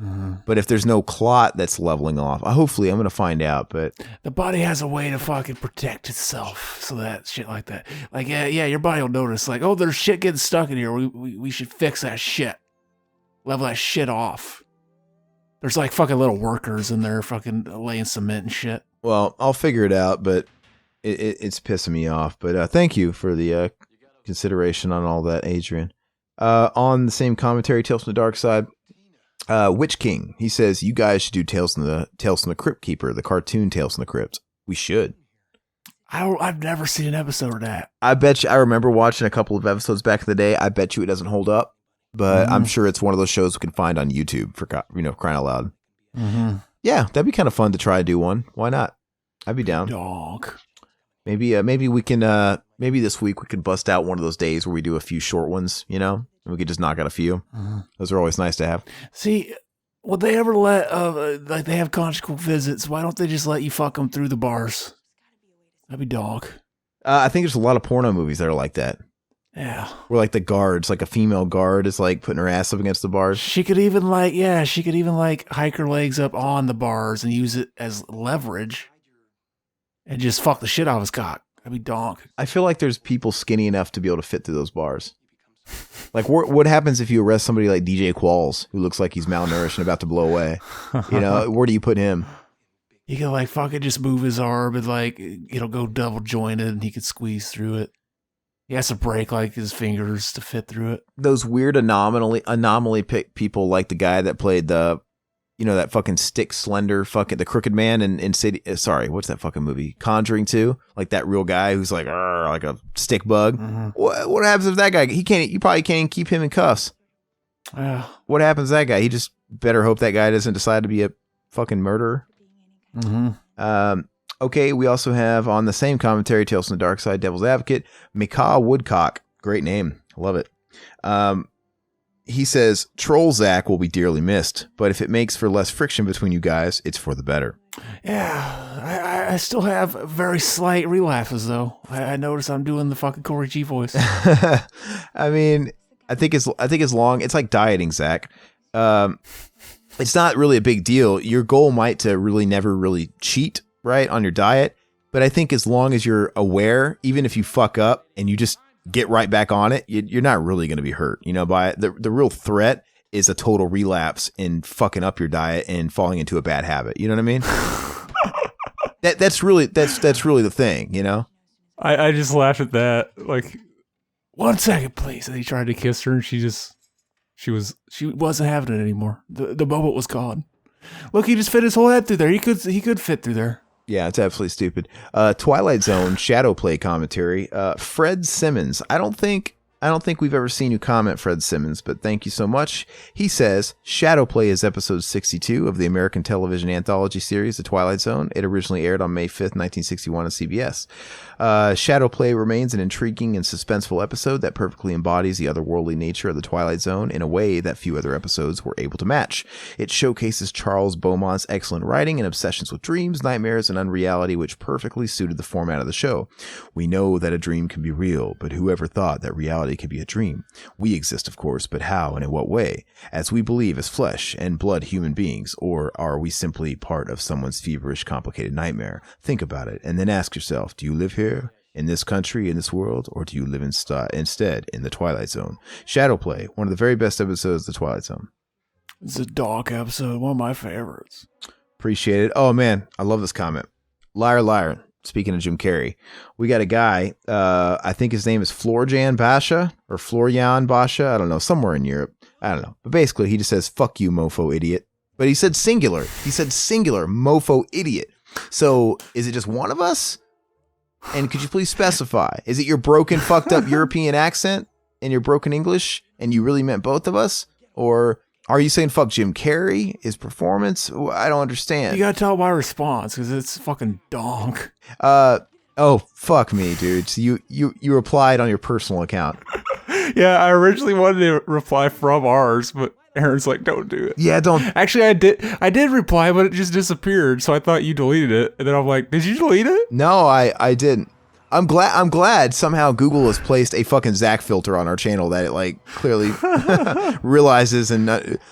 Mm-hmm. But if there's no clot that's leveling off, hopefully I'm going to find out. But the body has a way to fucking protect itself. So that shit like that. Like, yeah, your body will notice like, oh, there's shit getting stuck in here. We should fix that shit. Level that shit off. There's like fucking little workers in there fucking laying cement and shit. Well, I'll figure it out, but it's pissing me off. But thank you for the consideration on all that, Adrian. On the same commentary, Tales from the Dark Side, Witch King, he says, you guys should do Tales from the Crypt Keeper, the cartoon Tales from the Crypt. We should. I've never seen an episode of that. I bet you, I remember watching a couple of episodes back in the day. I bet you it doesn't hold up, but I'm sure it's one of those shows we can find on YouTube for crying out loud. Mm-hmm. Yeah, that'd be kind of fun to try to do one. Why not? I'd be down. Dog. Maybe we can maybe this week we could bust out one of those days where we do a few short ones, and we could just knock out a few. Mm-hmm. Those are always nice to have. See, would they ever let like they have conjugal visits? Why don't they just let you fuck them through the bars? That'd be dog. I think there's a lot of porno movies that are like that. Yeah. Where like the guards, like a female guard is like putting her ass up against the bars. She could even hike her legs up on the bars and use it as leverage and just fuck the shit out of his cock. That'd be donk. I feel like there's people skinny enough to be able to fit through those bars. Like, what happens if you arrest somebody like DJ Qualls, who looks like he's malnourished and about to blow away? You know, where do you put him? You can like fucking just move his arm and like it'll go double jointed and he could squeeze through it. He has to break like his fingers to fit through it. Those weird anomaly people like the guy that played the, you know, that fucking stick slender fucking the crooked man in City. Sorry, what's that fucking movie? Conjuring 2. Like that real guy who's like a stick bug. Mm-hmm. What happens if that guy? You probably can't keep him in cuffs. What happens to that guy? He just better hope that guy doesn't decide to be a fucking murderer. Mm-hmm. Okay, we also have on the same commentary, Tales from the Dark Side, Devil's Advocate, Mikaw Woodcock. Great name. Love it. He says, Troll Zach will be dearly missed, but if it makes for less friction between you guys, it's for the better. Yeah, I still have very slight relapses, though. I notice I'm doing the fucking Corey G voice. I mean, I think it's long. It's like dieting, Zach. It's not really a big deal. Your goal might to really never really cheat, right, on your diet. But I think as long as you're aware, even if you fuck up and you just get right back on it, you're not really going to be hurt, you know, by it. The real threat is a total relapse in fucking up your diet and falling into a bad habit. You know what I mean? that's really the thing, you know? I just laughed at that. Like, 1 second, please. And he tried to kiss her and she wasn't having it anymore. The moment was gone. Look, he just fit his whole head through there. He could fit through there. Yeah, it's absolutely stupid. Twilight Zone shadow play commentary. Fred Simmons. I don't think we've ever seen you comment, Fred Simmons, but thank you so much. He says shadow play is episode 62 of the American television anthology series, The Twilight Zone. It originally aired on May 5th, 1961 on CBS. Shadow play remains an intriguing and suspenseful episode that perfectly embodies the otherworldly nature of the Twilight Zone in a way that few other episodes were able to match. It showcases Charles Beaumont's excellent writing and obsessions with dreams, nightmares, and unreality, which perfectly suited the format of the show. We know that a dream can be real, but whoever thought that reality could be a dream? We exist, of course, but how and in what way? As we believe as flesh and blood human beings, or are we simply part of someone's feverish, complicated nightmare? Think about it, and then ask yourself, do you live here? In this country, in this world, or do you live instead in the Twilight Zone? Shadow Play, one of the very best episodes of the Twilight Zone. It's a dark episode, one of my favorites. Appreciate it. Oh man, I love this comment. Liar, liar. Speaking of Jim Carrey, we got a guy, I think his name is Florian Basha, or Florian Basha, I don't know, somewhere in Europe. I don't know. But basically, he just says, fuck you, mofo idiot. But he said singular. He said singular, mofo idiot. So, is it just one of us? And could you please specify? Is it your broken, fucked up European accent and your broken English, and you really meant both of us? Or are you saying fuck Jim Carrey, his performance? I don't understand. You gotta tell my response, because it's fucking donk. Oh, fuck me, dude. So you replied on your personal account. yeah, I originally wanted to reply from ours, but Aaron's like, don't do it. Yeah, don't. Actually, I did reply, but it just disappeared. So I thought you deleted it. And then I'm like, did you delete it? No, I didn't. I'm glad somehow Google has placed a fucking Zach filter on our channel that it like clearly realizes and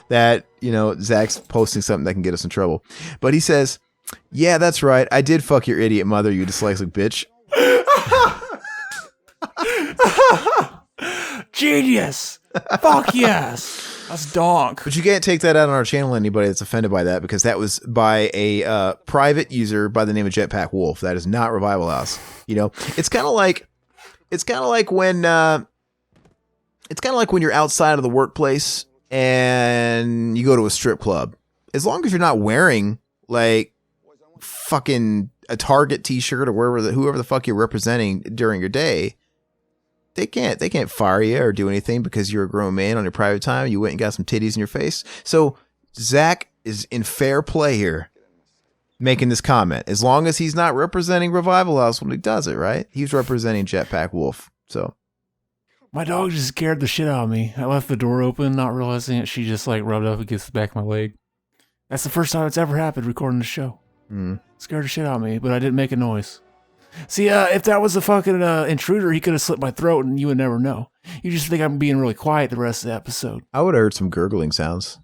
that, you know, Zach's posting something that can get us in trouble. But he says, yeah, that's right. I did fuck your idiot mother, you dyslexic bitch. Genius. Fuck yes. That's donk. But you can't take that out on our channel, anybody that's offended by that, because that was by a private user by the name of Jetpack Wolf. That is not Revival House. You know, it's kind of like when you're outside of the workplace and you go to a strip club. As long as you're not wearing like fucking a Target t-shirt or whoever the fuck you're representing during your day, they can't fire you or do anything because you're a grown man on your private time. You went and got some titties in your face. So Zach is in fair play here, making this comment. As long as he's not representing Revival House when he does it, right? He's representing Jetpack Wolf. So my dog just scared the shit out of me. I left the door open, not realizing it. She just like rubbed up against the back of my leg. That's the first time it's ever happened recording the show. Scared the shit out of me, but I didn't make a noise. See, if that was a fucking intruder, he could have slit my throat and you would never know. You just think I'm being really quiet the rest of the episode. I would have heard some gurgling sounds.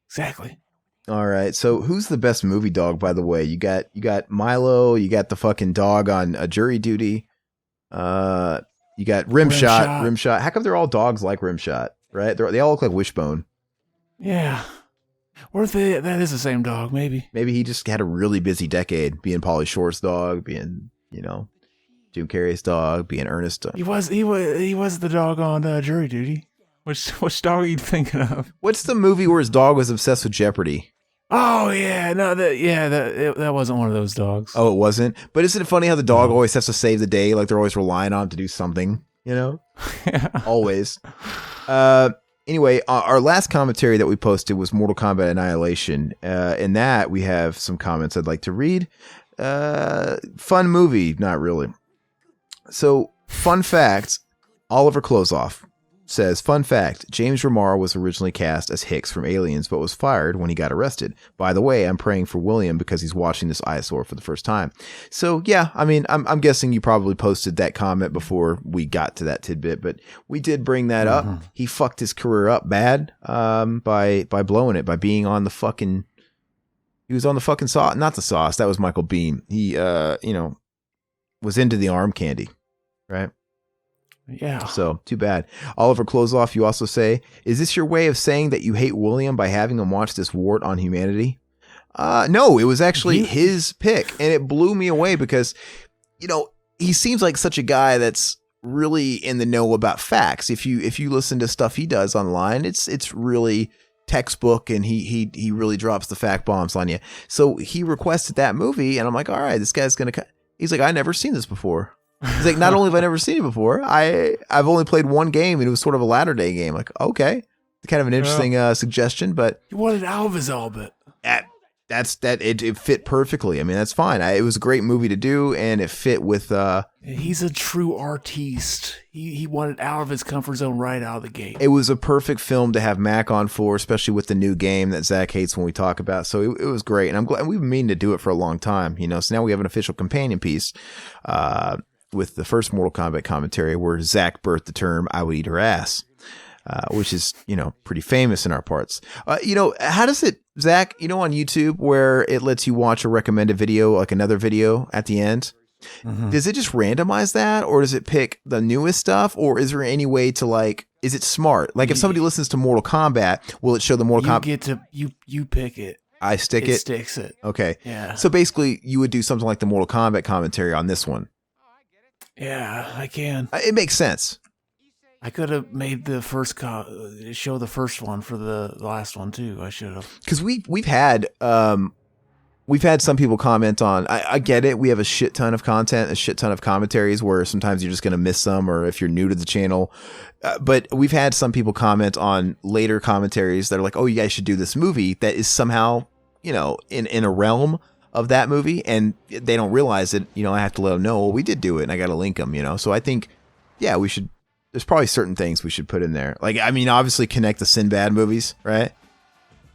Exactly. All right. So who's the best movie dog, by the way? You got Milo, you got the fucking dog on jury duty. You got Rimshot. How come they're all dogs like Rimshot, right? They all look like Wishbone. Yeah. What if that is the same dog, maybe? Maybe he just had a really busy decade, being Pauly Shore's dog, being, Jim Carrey's dog, being Ernest's dog. He was the dog on Jury Duty. Which dog are you thinking of? What's the movie where his dog was obsessed with Jeopardy? Oh yeah, no, that wasn't one of those dogs. Oh, it wasn't. But isn't it funny how the dog always has to save the day? Like they're always relying on him to do something. Yeah. Always. Anyway, our last commentary that we posted was Mortal Kombat Annihilation. In that, we have some comments I'd like to read. Fun movie, not really. So, fun fact, Oliver Closeoff says, fun fact, James Remar was originally cast as Hicks from Aliens, but was fired when he got arrested. By the way, I'm praying for William because he's watching this eyesore for the first time. So yeah, I mean, I'm guessing you probably posted that comment before we got to that tidbit, but we did bring that up. He fucked his career up bad, by blowing it, by being on the fucking, he was on the fucking sauce, not the sauce. That was Michael Biehn. He, was into the arm candy, right? Yeah. So, too bad. Oliver Closeoff, you also say, is this your way of saying that you hate William by having him watch this wart on humanity? No, it was actually his pick, and it blew me away because, he seems like such a guy that's really in the know about facts. If you listen to stuff he does online, it's really textbook, and he really drops the fact bombs on you. So he requested that movie, and I'm like, all right, this guy's gonna. He's like, I've never seen this before. He's like, not only have I never seen it before, I've only played one game, and it was sort of a latter day game. Like, okay, it's kind of an interesting suggestion, but he wanted out of his orbit. It fit perfectly. I mean, that's fine. It was a great movie to do, and it fit with. He's a true artiste. He wanted out of his comfort zone right out of the gate. It was a perfect film to have Mac on for, especially with the new game that Zach hates when we talk about. So it was great, and I'm glad, and we've been meaning to do it for a long time. So now we have an official companion piece. With the first Mortal Kombat commentary where Zach birthed the term "I would eat her ass," which is, pretty famous in our parts. How does it, Zach, on YouTube where it lets you watch a recommended video, like another video at the end? Mm-hmm. Does it just randomize that, or does it pick the newest stuff, or is there any way to is it smart? Like if somebody listens to Mortal Kombat, will it show the Mortal Kombat? You pick it. I stick it? It sticks it. Okay. Yeah. So basically you would do something like the Mortal Kombat commentary on this one. Yeah, I can. It makes sense. I could have made the first show the first one for the last one too. I should have, because we've had some people comment on. I get it. We have a shit ton of content, a shit ton of commentaries where sometimes you're just going to miss some, or if you're new to the channel. But we've had some people comment on later commentaries that are like, "Oh, you guys should do this movie that is somehow in a realm of that movie," and they don't realize it. I have to let them know, well, we did do it, and I got to link them. So I think, yeah, we should. There's probably certain things we should put in there. Like, I mean, obviously connect the Sinbad movies, right?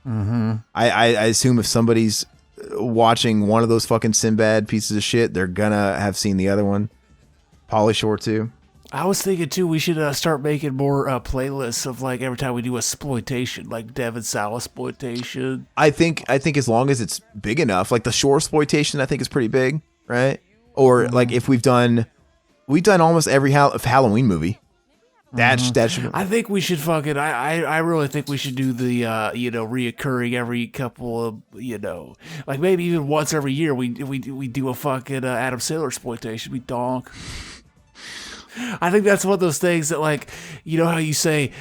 Mm-hmm. I assume if somebody's watching one of those fucking Sinbad pieces of shit, they're gonna have seen the other one. Pauly Shore too. I was thinking too, we should start making more playlists of every time we do a exploitation, like Devon Sawa exploitation. I think as long as it's big enough, like the Shore exploitation, I think is pretty big, right? Or like if we've done almost every Halloween movie. That should. I think we should fucking. I really think we should do the reoccurring every couple of like maybe even once every year we do a fucking Adam Sandler exploitation. We donk. I think that's one of those things that how you say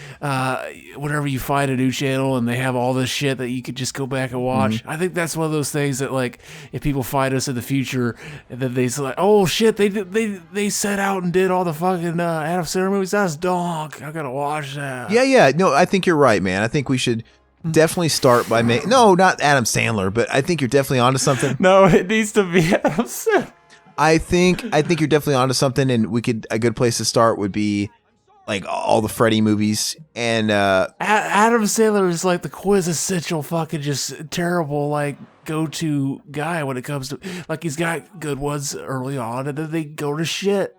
whenever you find a new channel and they have all this shit that you could just go back and watch. Mm-hmm. I think that's one of those things that if people find us in the future and then they say oh shit they set out and did all the fucking Adam Sandler movies. That's donk. I gotta watch that. Yeah. No, I think you're right, man. I think we should definitely start by no, not Adam Sandler, but I think you're definitely onto something. No, it needs to be Adam Sandler. I think you're definitely onto something, and a good place to start would be all the Freddy movies. And Adam Sandler is the quintessential fucking just terrible go-to guy when it comes to he's got good ones early on, and then they go to shit.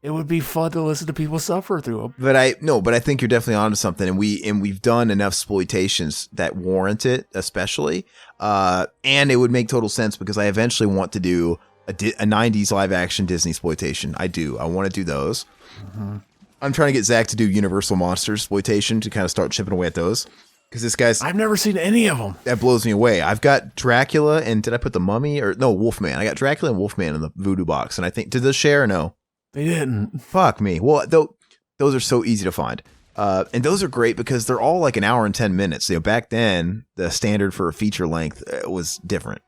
It would be fun to listen to people suffer through them. But I think you're definitely onto something, and we've done enough exploitations that warrant it, especially. And it would make total sense because I eventually want to do a 90s live action Disney exploitation. I do. I want to do those. Mm-hmm. I'm trying to get Zach to do Universal Monsters exploitation to kind of start chipping away at those. Because this guy's... I've never seen any of them. That blows me away. I've got Dracula and did I put the Mummy or no, Wolfman. I got Dracula and Wolfman in the Voodoo box. And I think, did those share or no? They didn't. Fuck me. Well, those are so easy to find. And those are great because they're all like an hour and 10 minutes. You know, back then, the standard for a feature length was different.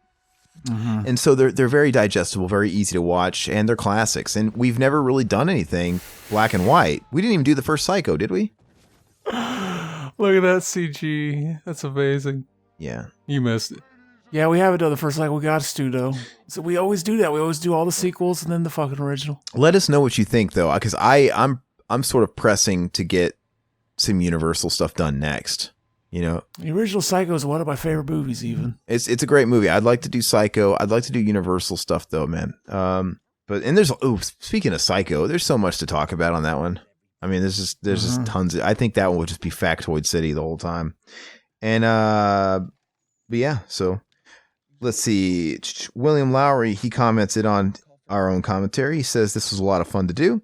Mm-hmm. And so they're very digestible, very easy to watch, and they're classics. And we've never really done anything black and white. We didn't even do the first Psycho, did we? Look at that CG. That's amazing. Yeah. You missed it. Yeah, we haven't done the first, like we got to though. So we always do that. We always do all the sequels and then the fucking original. Let us know what you think, though, because I'm sort of pressing to get some Universal stuff done next. You know, The original Psycho is one of my favorite movies, even. it's a great movie. I'd like to do Psycho. I'd like to do Universal stuff, though, man. There's speaking of Psycho, there's so much to talk about on that one. I mean, there's just tons of, I think that one would just be Factoid City the whole time. And, but yeah, so let's see. William Lowry, he commented on our own commentary. He says, this was a lot of fun to do.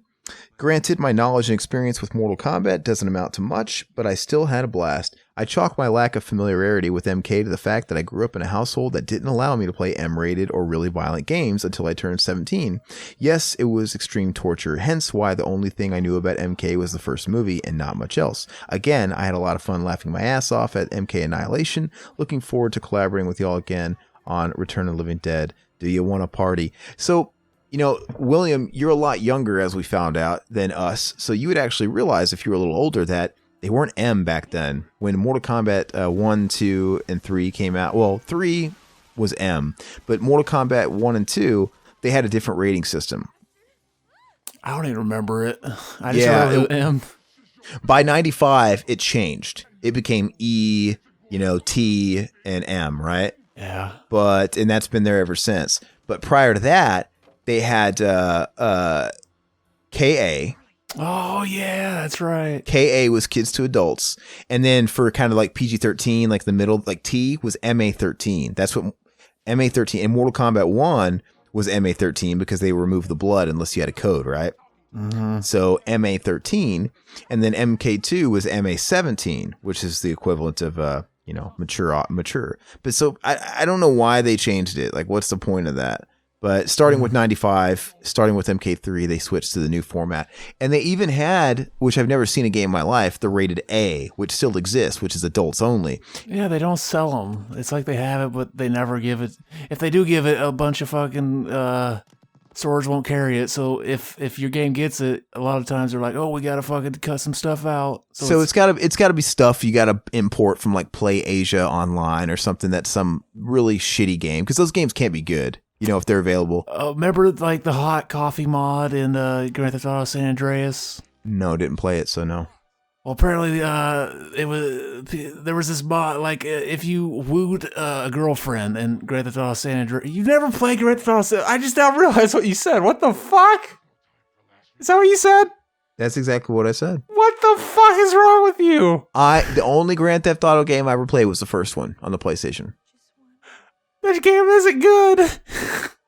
Granted, my knowledge and experience with Mortal Kombat doesn't amount to much, but I still had a blast. I chalk my lack of familiarity with MK to the fact that I grew up in a household that didn't allow me to play M-rated or really violent games until I turned 17. Yes, it was extreme torture, hence why the only thing I knew about MK was the first movie and not much else. Again, I had a lot of fun laughing my ass off at MK Annihilation. Looking forward to collaborating with y'all again on Return of the Living Dead. Do you want to party? So, you know, William, you're a lot younger, as we found out, than us. So you would actually realize if you were a little older that they weren't M back then. When Mortal Kombat 1, 2, and 3 came out, well, 3 was M, but Mortal Kombat 1 and 2, they had a different rating system. I don't even remember it. I just remember M. By 95, it changed. It became E, T, and M, right? Yeah. And that's been there ever since. But prior to that, they had KA. Oh, yeah, that's right. KA was kids to adults. And then for kind of like PG-13, like the middle, like T was MA-13. That's what MA-13. And Mortal Kombat 1 was MA-13 because they removed the blood unless you had a code, right? Mm-hmm. So MA-13. And then MK2 was MA-17, which is the equivalent of, mature. But so I don't know why they changed it. Like, what's the point of that? But starting with 95, starting with MK3, they switched to the new format. And they even had, which I've never seen a game in my life, the rated A, which still exists, which is adults only. Yeah, they don't sell them. It's like they have it, but they never give it. If they do give it, a bunch of fucking stores won't carry it. So if your game gets it, a lot of times they're like, oh, we got to fucking cut some stuff out. So it's got to be stuff you got to import from like Play Asia Online or something that's some really shitty game. Because those games can't be good. If they're available. Remember like the hot coffee mod in Grand Theft Auto San Andreas? No, didn't play it, so no. Well, apparently there was this mod, like if you wooed a girlfriend in Grand Theft Auto San Andreas. You never played Grand Theft Auto I just now realized what you said. What the fuck? Is that what you said? That's exactly what I said. What the fuck is wrong with you? The only Grand Theft Auto game I ever played was the first one on the PlayStation. That game isn't good.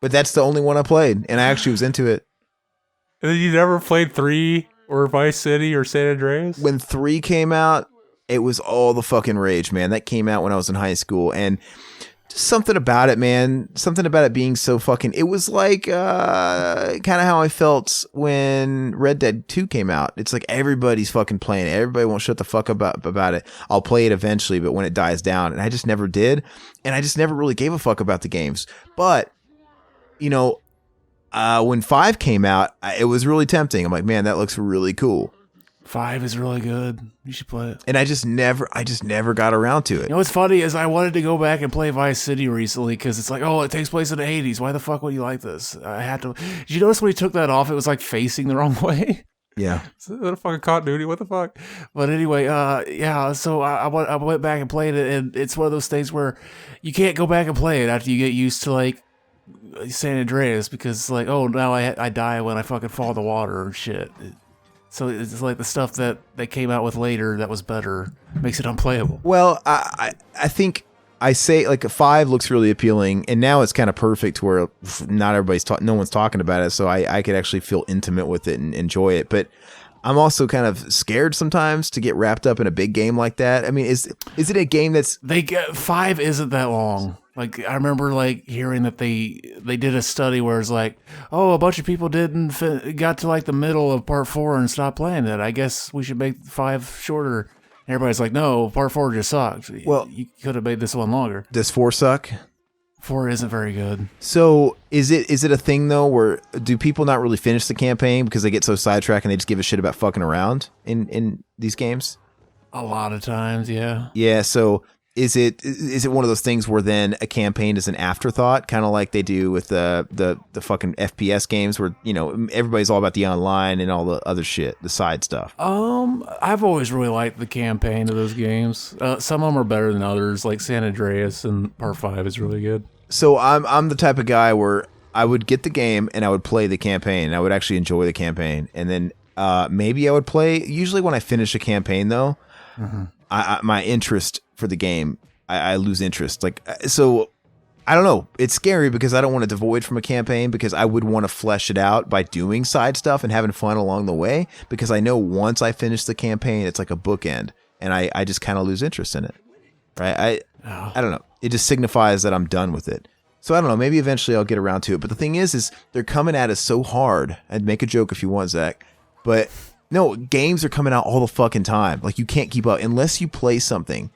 But that's the only one I played, and I actually was into it. And then you never played 3 or Vice City or San Andreas? When 3 came out, it was all the fucking rage, man. That came out when I was in high school, and just something about it, man. Something about it being so fucking... It was like kind of how I felt when Red Dead 2 came out. It's like everybody's fucking playing it. Everybody won't shut the fuck up about it. I'll play it eventually, but when it dies down, and I just never did, and I just never really gave a fuck about the games. But, when 5 came out, it was really tempting. I'm like, man, that looks really cool. 5 is really good. You should play it. And I just never got around to it. You know what's funny is I wanted to go back and play Vice City recently because it's like, oh, it takes place in the 80s. Why the fuck would you like this? I had to. Did you notice when he took that off, it was like facing the wrong way? Yeah. Is that a fucking continuity? What the fuck? But anyway, yeah, so I went back and played it, and it's one of those things where you can't go back and play it after you get used to, like, San Andreas because, like, oh, now I die when I fucking fall in the water and shit. So it's like the stuff that they came out with later that was better makes it unplayable. Well, I think I say like a 5 looks really appealing, and now it's kind of perfect where not everybody's no one's talking about it, so I could actually feel intimate with it and enjoy it. But I'm also kind of scared sometimes to get wrapped up in a big game like that. I mean, is it a game that's 5 isn't that long. Like I remember like hearing that they did a study where it's like, oh, a bunch of people got to like the middle of part 4 and stopped playing it. I guess we should make 5 shorter. And everybody's like, no, part 4 just sucks. Well, you could have made this one longer. Does 4 suck? 4 isn't very good. So is it a thing though where do people not really finish the campaign because they get so sidetracked and they just give a shit about fucking around in these games? A lot of times, yeah. Yeah, so is it one of those things where then a campaign is an afterthought, kind of like they do with the fucking FPS games where, you know, everybody's all about the online and all the other shit, the side stuff? I've always really liked the campaign of those games. Some of them are better than others, like San Andreas and Part 5 is really good. So I'm the type of guy where I would get the game and I would play the campaign. I would actually enjoy the campaign, and then maybe I would play. Usually when I finish a campaign though, my interest for the game, I lose interest. Like, so I don't know. It's scary because I don't want to devoid from a campaign because I would want to flesh it out by doing side stuff and having fun along the way, because I know once I finish the campaign, it's like a bookend, and I just kind of lose interest in it. Right? I don't know. It just signifies that I'm done with it. So I don't know. Maybe eventually I'll get around to it. But the thing is they're coming at us so hard. I'd make a joke if you want, Zach. But no, games are coming out all the fucking time. Like, you can't keep up unless you play something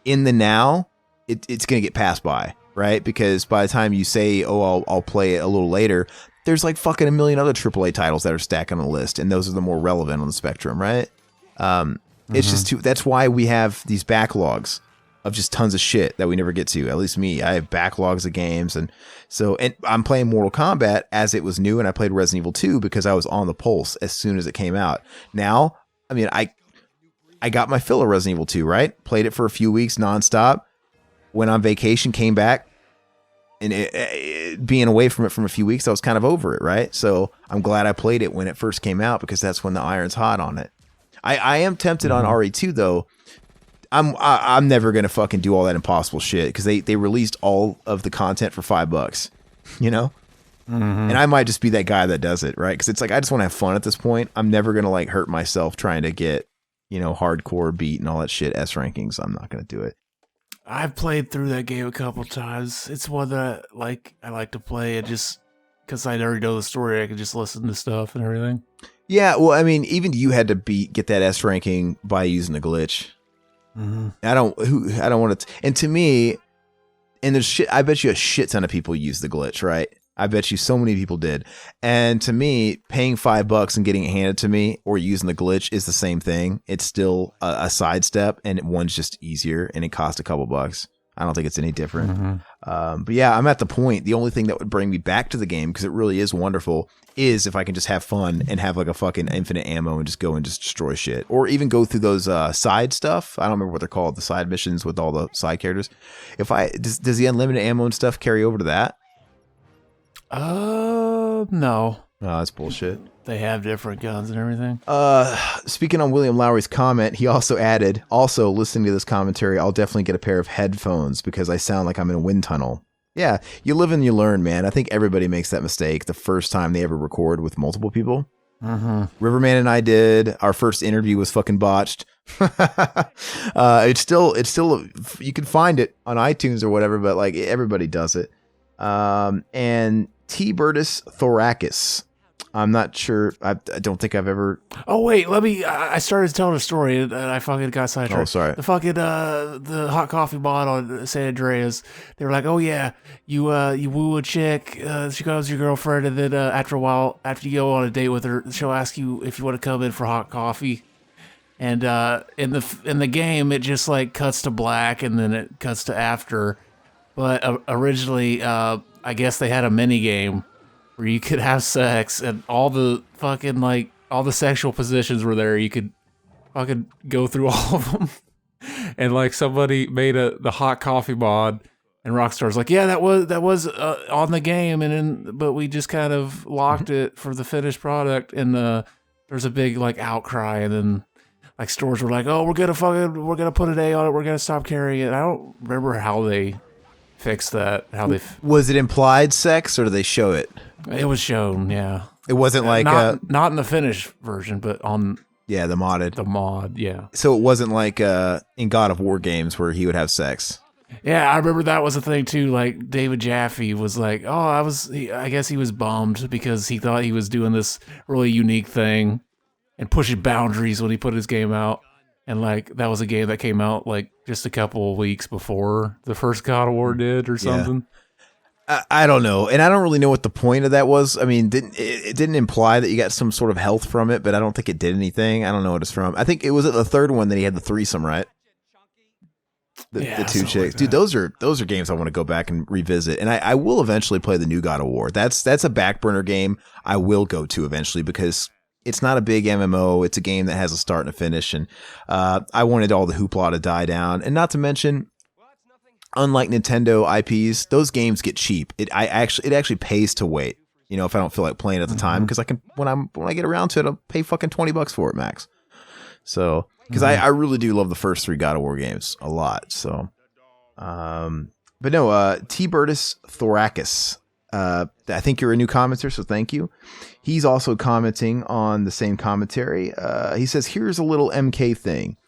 in the now. It's gonna get passed by, right? Because by the time you say, "Oh, I'll play it a little later," there's like fucking a million other AAA titles that are stacked on the list, and those are the more relevant on the spectrum, right? It's just too. That's why we have these backlogs of just tons of shit that we never get to. At least me, I have backlogs of games, and I'm playing Mortal Kombat as it was new, and I played Resident Evil 2 because I was on the pulse as soon as it came out. Now, I mean, I got my fill of Resident Evil 2, right? Played it for a few weeks nonstop. Went on vacation, came back, and being away from it from a few weeks, I was kind of over it, right? So I'm glad I played it when it first came out, because that's when the iron's hot on it. I am tempted on RE2 though. I'm never gonna fucking do all that impossible shit because they released all of the content for $5, you know. And I might just be that guy that does it, right? Because it's like, I just want to have fun at this point. I'm never gonna like hurt myself trying to get, you know, hardcore beat and all that shit, S rankings. I'm not gonna do it. I've played through that game a couple times. It's one that I like to play it just because I already know the story. I can just listen to stuff and everything. Yeah, well, I mean, even you had to get that S ranking by using a glitch. I don't want to. And to me, and there's shit. I bet you a shit ton of people use the glitch, right? I bet you so many people did. And to me, paying $5 and getting it handed to me or using the glitch is the same thing. It's still a sidestep, and one's just easier, and it costs a couple bucks. I don't think it's any different. But yeah, I'm at the point. The only thing that would bring me back to the game, because it really is wonderful, is if I can just have fun and have like a fucking infinite ammo and just go and just destroy shit, or even go through those side stuff. I don't remember what they're called, the side missions with all the side characters. Does the unlimited ammo and stuff carry over to that? No. Oh, that's bullshit. They have different guns and everything. Speaking on William Lowry's comment, he also added, also listening to this commentary, I'll definitely get a pair of headphones because I sound like I'm in a wind tunnel. Yeah, you live and you learn, man. I think everybody makes that mistake the first time they ever record with multiple people. Riverman and I did. Our first interview was fucking botched. It's still, you can find it on iTunes or whatever, but like everybody does it. And T. Bertus Thoracus. I'm not sure. I don't think I've ever. Oh wait, I started telling a story and I fucking got sidetracked. Oh, sorry. The fucking the hot coffee bot on San Andreas. They were like, oh yeah, you woo a chick. She goes your girlfriend, and then after a while, after you go on a date with her, she'll ask you if you want to come in for hot coffee. And in the game, it just like cuts to black and then it cuts to after. But originally, I guess they had a mini game where you could have sex, and all the fucking like all the sexual positions were there. You could fucking go through all of them. And like somebody made the hot coffee mod, and Rockstar's like, yeah, that was on the game, but we just kind of locked it for the finished product, and there's a big like outcry, and then like stores were like, oh, we're gonna put an A on it, we're gonna stop carrying it. I don't remember how they fixed that. Was it implied sex or did they show it? It was shown, yeah. It wasn't like not in the finished version, but on the modded. The mod, yeah. So it wasn't like in God of War games where he would have sex. Yeah, I remember that was a thing too. Like David Jaffe was like, "Oh, I guess he was bummed because he thought he was doing this really unique thing and pushing boundaries when he put his game out." And like that was a game that came out like just a couple of weeks before the first God of War did or something. I don't know, and I don't really know what the point of that was. I mean, it didn't imply that you got some sort of health from it, but I don't think it did anything. I don't know what it's from. I think it was at the third one that he had the threesome, right? The two chicks, like dude. Those are games I want to go back and revisit, and I will eventually play the new God of War. That's a back burner game I will go to eventually because it's not a big MMO. It's a game that has a start and a finish, and I wanted all the hoopla to die down, and not to mention, unlike Nintendo IPs, those games get cheap. It actually pays to wait. You know, if I don't feel like playing at the time, because I can when I get around to it, I'll pay fucking $20 for it max. So. Because I really do love the first 3 God of War games a lot. So, but no, T. Bertus Thorakis. I think you're a new commenter, so thank you. He's also commenting on the same commentary. He says, here's a little MK thing.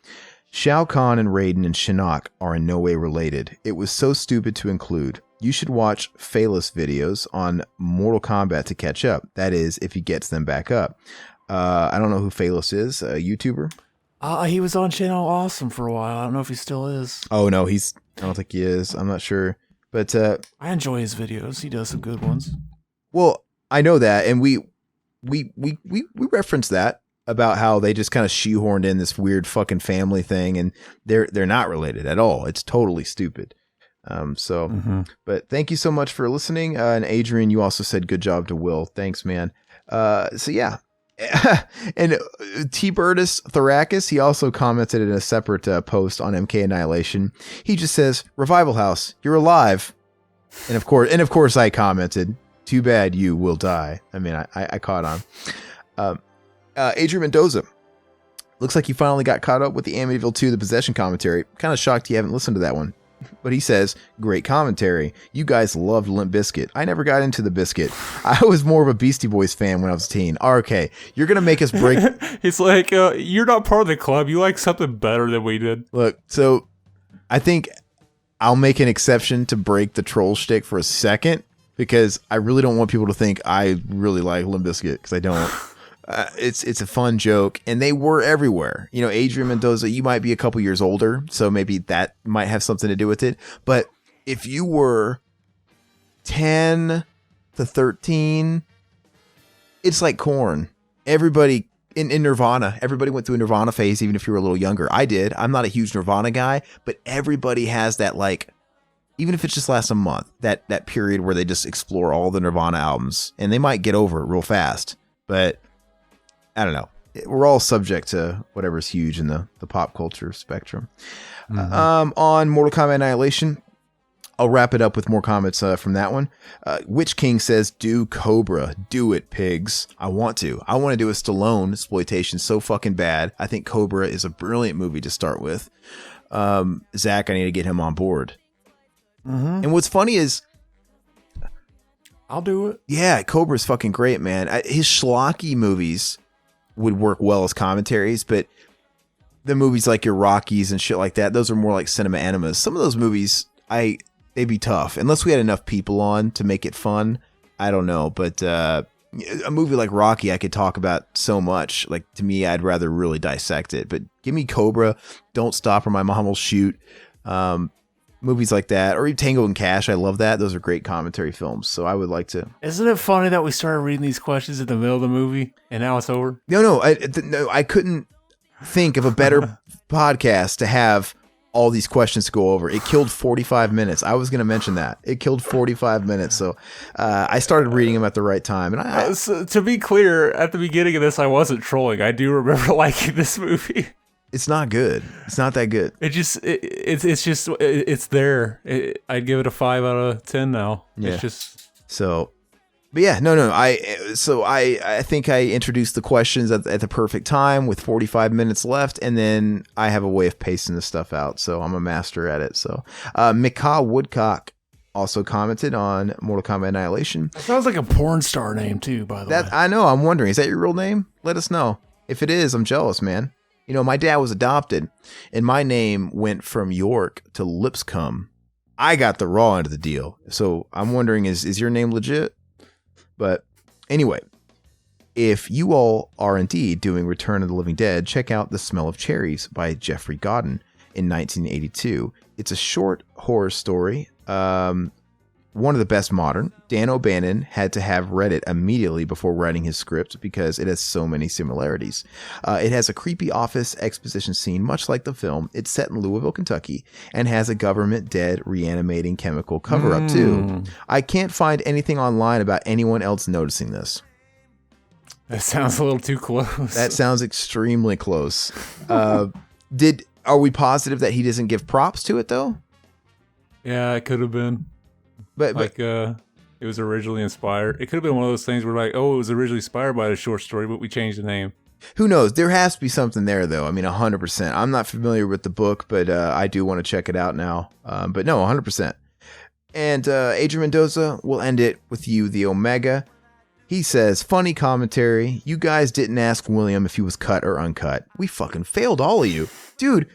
Shao Kahn and Raiden and Shinnok are in no way related. It was so stupid to include. You should watch Phalus videos on Mortal Kombat to catch up. That is, if he gets them back up. I don't know who Phalus is, a YouTuber. He was on Channel Awesome for a while. I don't know if he still is. Oh no, I don't think he is. I'm not sure, but I enjoy his videos. He does some good ones. Well, I know that, and we referenced that about how they just kind of shoehorned in this weird fucking family thing, and they're not related at all. It's totally stupid. But thank you so much for listening. And Adrian, you also said good job to Will. Thanks, man. So yeah. And T. Bertus Thorakis, he also commented in a separate post on MK Annihilation. He just says, Revival House, you're alive. And of course I commented, too bad you will die. I mean, I caught on. Adrian Mendoza, looks like you finally got caught up with the Amityville 2, the Possession commentary. Kind of shocked you haven't listened to that one. But he says, great commentary. You guys loved Limp Bizkit. I never got into the Biscuit. I was more of a Beastie Boys fan when I was a teen. Okay, you're going to make us break. It's like, you're not part of the club. You like something better than we did. Look, so I think I'll make an exception to break the troll shtick for a second because I really don't want people to think I really like Limp Bizkit because I don't. It's a fun joke, and they were everywhere. You know, Adrian Mendoza, you might be a couple years older, so maybe that might have something to do with it. But if you were 10 to 13, it's like Korn. Everybody in Nirvana, everybody went through a Nirvana phase, even if you were a little younger. I did. I'm not a huge Nirvana guy, but everybody has that, like, even if it just lasts a month, that period where they just explore all the Nirvana albums, and they might get over it real fast, but I don't know. We're all subject to whatever's huge in the pop culture spectrum. On Mortal Kombat Annihilation, I'll wrap it up with more comments from that one. Witch King says, do Cobra. Do it, pigs. I want to. I want to do a Stallone exploitation so fucking bad. I think Cobra is a brilliant movie to start with. Zach, I need to get him on board. And what's funny is, I'll do it. Yeah, Cobra's fucking great, man. His schlocky movies would work well as commentaries, but the movies like your Rockies and shit like that, those are more like cinema animas. Some of those movies, they'd be tough unless we had enough people on to make it fun. I don't know, but a movie like Rocky, I could talk about so much. Like, to me, I'd rather really dissect it. But give me Cobra, Don't Stop or My Mom Will Shoot. Movies like that, or even Tango and Cash. I love that. Those are great commentary films. So I would like to. Isn't it funny that we started reading these questions in the middle of the movie and now it's over? No, I couldn't think of a better podcast to have all these questions to go over. It killed 45 minutes. I was going to mention that. It killed 45 minutes. So I started reading them at the right time. And so, to be clear, at the beginning of this, I wasn't trolling. I do remember liking this movie. It's not good. It's not that good. It's there. I'd give it a 5 out of 10 now. Yeah. It's just. So, But yeah, no. I think I introduced the questions at the perfect time with 45 minutes left, and then I have a way of pacing this stuff out, so I'm a master at it. So, Mika Woodcock also commented on Mortal Kombat Annihilation. That sounds like a porn star name too, by the way. I know. I'm wondering, is that your real name? Let us know. If it is, I'm jealous, man. You know, my dad was adopted, and my name went from York to Lipscomb. I got the raw end of the deal, so I'm wondering, is your name legit? But anyway, if you all are indeed doing Return of the Living Dead, check out The Smell of Cherries by Jeffrey Godden in 1982. It's a short horror story, one of the best modern. Dan O'Bannon had to have read it immediately before writing his script because it has so many similarities. It has a creepy office exposition scene, much like the film. It's set in Louisville, Kentucky, and has a government dead reanimating chemical cover-up too. I can't find anything online about anyone else noticing this. That sounds a little too close. That sounds extremely close. Are we positive that he doesn't give props to it though? Yeah, it could have been. But it was originally inspired. It could have been one of those things where like, oh, it was originally inspired by the short story, but we changed the name. Who knows? There has to be something there, though. I mean, 100%. I'm not familiar with the book, but I do want to check it out now. But no, 100%. And Adrian Mendoza, we'll end it with you, the Omega. He says, funny commentary. You guys didn't ask William if he was cut or uncut. We fucking failed all of you. Dude,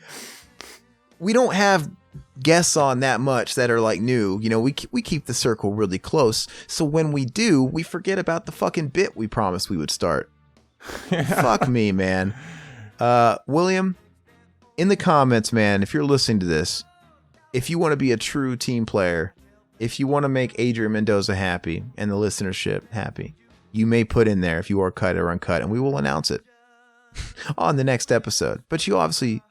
we don't have guests on that much that are like new. You know, we keep the circle really close. So when we do, we forget about the fucking bit we promised we would start. Fuck me, man. William, in the comments, man, if you're listening to this, if you want to be a true team player, if you want to make Adrian Mendoza happy and the listenership happy, you may put in there if you are cut or uncut, and we will announce it on the next episode. But you obviously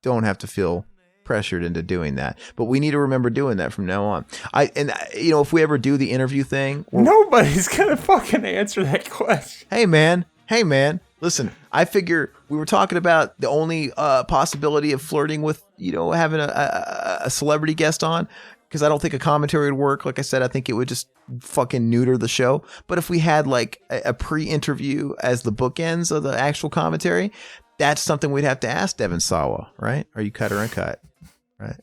don't have to feel pressured into doing that, but we need to remember doing that from now on. If we ever do the interview thing, nobody's gonna fucking answer that question. Hey man, listen, I figure we were talking about the only possibility of flirting with, having a celebrity guest on, because I don't think a commentary would work. Like I said, I think it would just fucking neuter the show. But if we had like a pre-interview as the bookends of the actual commentary, that's something we'd have to ask Devin Sawa, right? Are you cut or uncut? Right.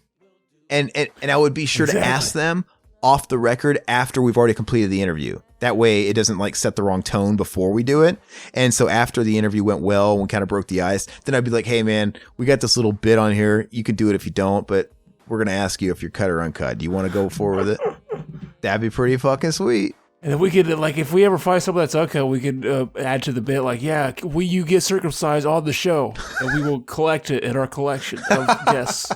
And I would be sure to ask them off the record after we've already completed the interview. That way it doesn't like set the wrong tone before we do it. And so after the interview went well and we kind of broke the ice, then I'd be like, hey man, we got this little bit on here. You can do it if you don't, but we're going to ask you if you're cut or uncut. Do you want to go forward with it? That'd be pretty fucking sweet. And then we could, like, if we ever find someone that's uncut, we could add to the bit, like, yeah, will you get circumcised on the show? And we will collect it in our collection of guests.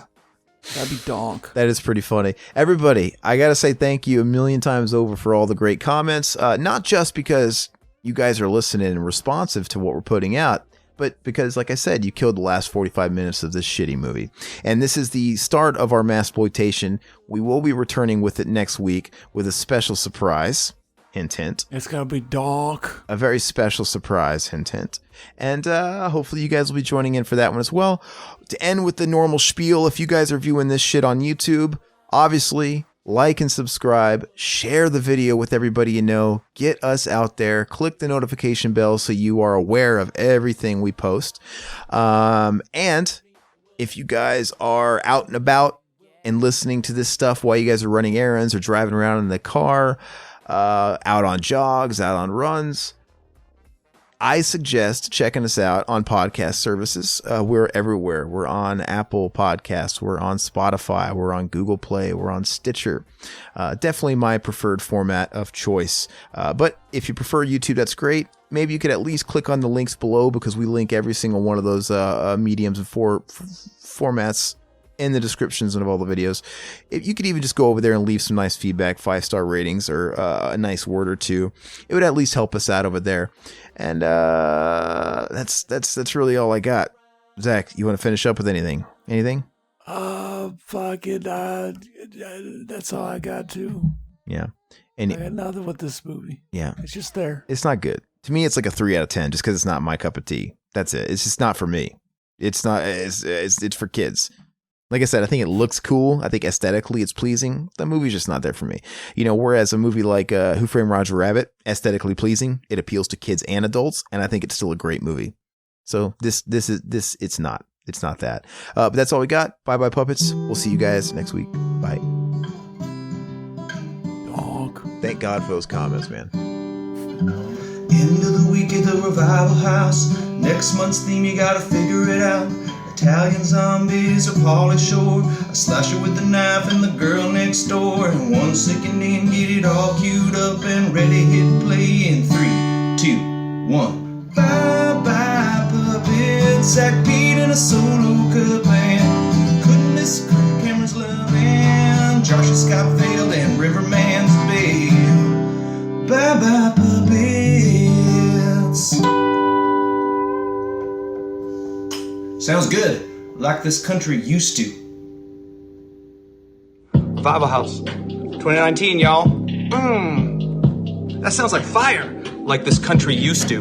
That'd be donk. That is pretty funny. Everybody, I got to say thank you a million times over for all the great comments. Not just because you guys are listening and responsive to what we're putting out, but because, like I said, you killed the last 45 minutes of this shitty movie. And this is the start of our Massploitation. We will be returning with it next week with a special surprise. Hint, hint. It's going to be donk. A very special surprise, hint, hint. And hopefully you guys will be joining in for that one as well. To end with the normal spiel, if you guys are viewing this shit on YouTube, obviously, like and subscribe, share the video with everybody you know, get us out there, click the notification bell so you are aware of everything we post. And if you guys are out and about and listening to this stuff while you guys are running errands or driving around in the car, out on jogs, out on runs, I suggest checking us out on podcast services. We're everywhere. We're on Apple Podcasts. We're on Spotify. We're on Google Play. We're on Stitcher. Definitely my preferred format of choice. But if you prefer YouTube, that's great. Maybe you could at least click on the links below, because we link every single one of those mediums and formats in the descriptions of all the videos. If you could even just go over there and leave some nice feedback, 5-star ratings, or a nice word or two, it would at least help us out over there. And that's really all I got. Zach, you want to finish up with anything? Fuck it. That's all I got too. Yeah. I got nothing with this movie. Yeah. It's just there. It's not good. To me, it's like a 3 out of 10 just because it's not my cup of tea. That's it. It's just not for me. It's not. It's for kids. Like I said, I think it looks cool. I think aesthetically it's pleasing. The movie's just not there for me. You know, whereas a movie like Who Framed Roger Rabbit, aesthetically pleasing, it appeals to kids and adults, and I think it's still a great movie. So it's not that. But that's all we got. Bye bye puppets. We'll see you guys next week. Bye. Dog. Thank God for those comments, man. End of the week at the Revival House. Next month's theme, you gotta figure it out. Italian zombies or Pauly Shore, a slasher with a knife and the girl next door, and 1 second in, get it all queued up and ready, hit play in 3, 2, 1. Bye bye puppets, Zach Pete and a solo cut band. Couldn't miss Cameron's love and Joshua Scott failed and Riverman's bail. Bye bye puppets. Sounds good, like this country used to. Revival House, 2019, y'all. That sounds like fire, like this country used to.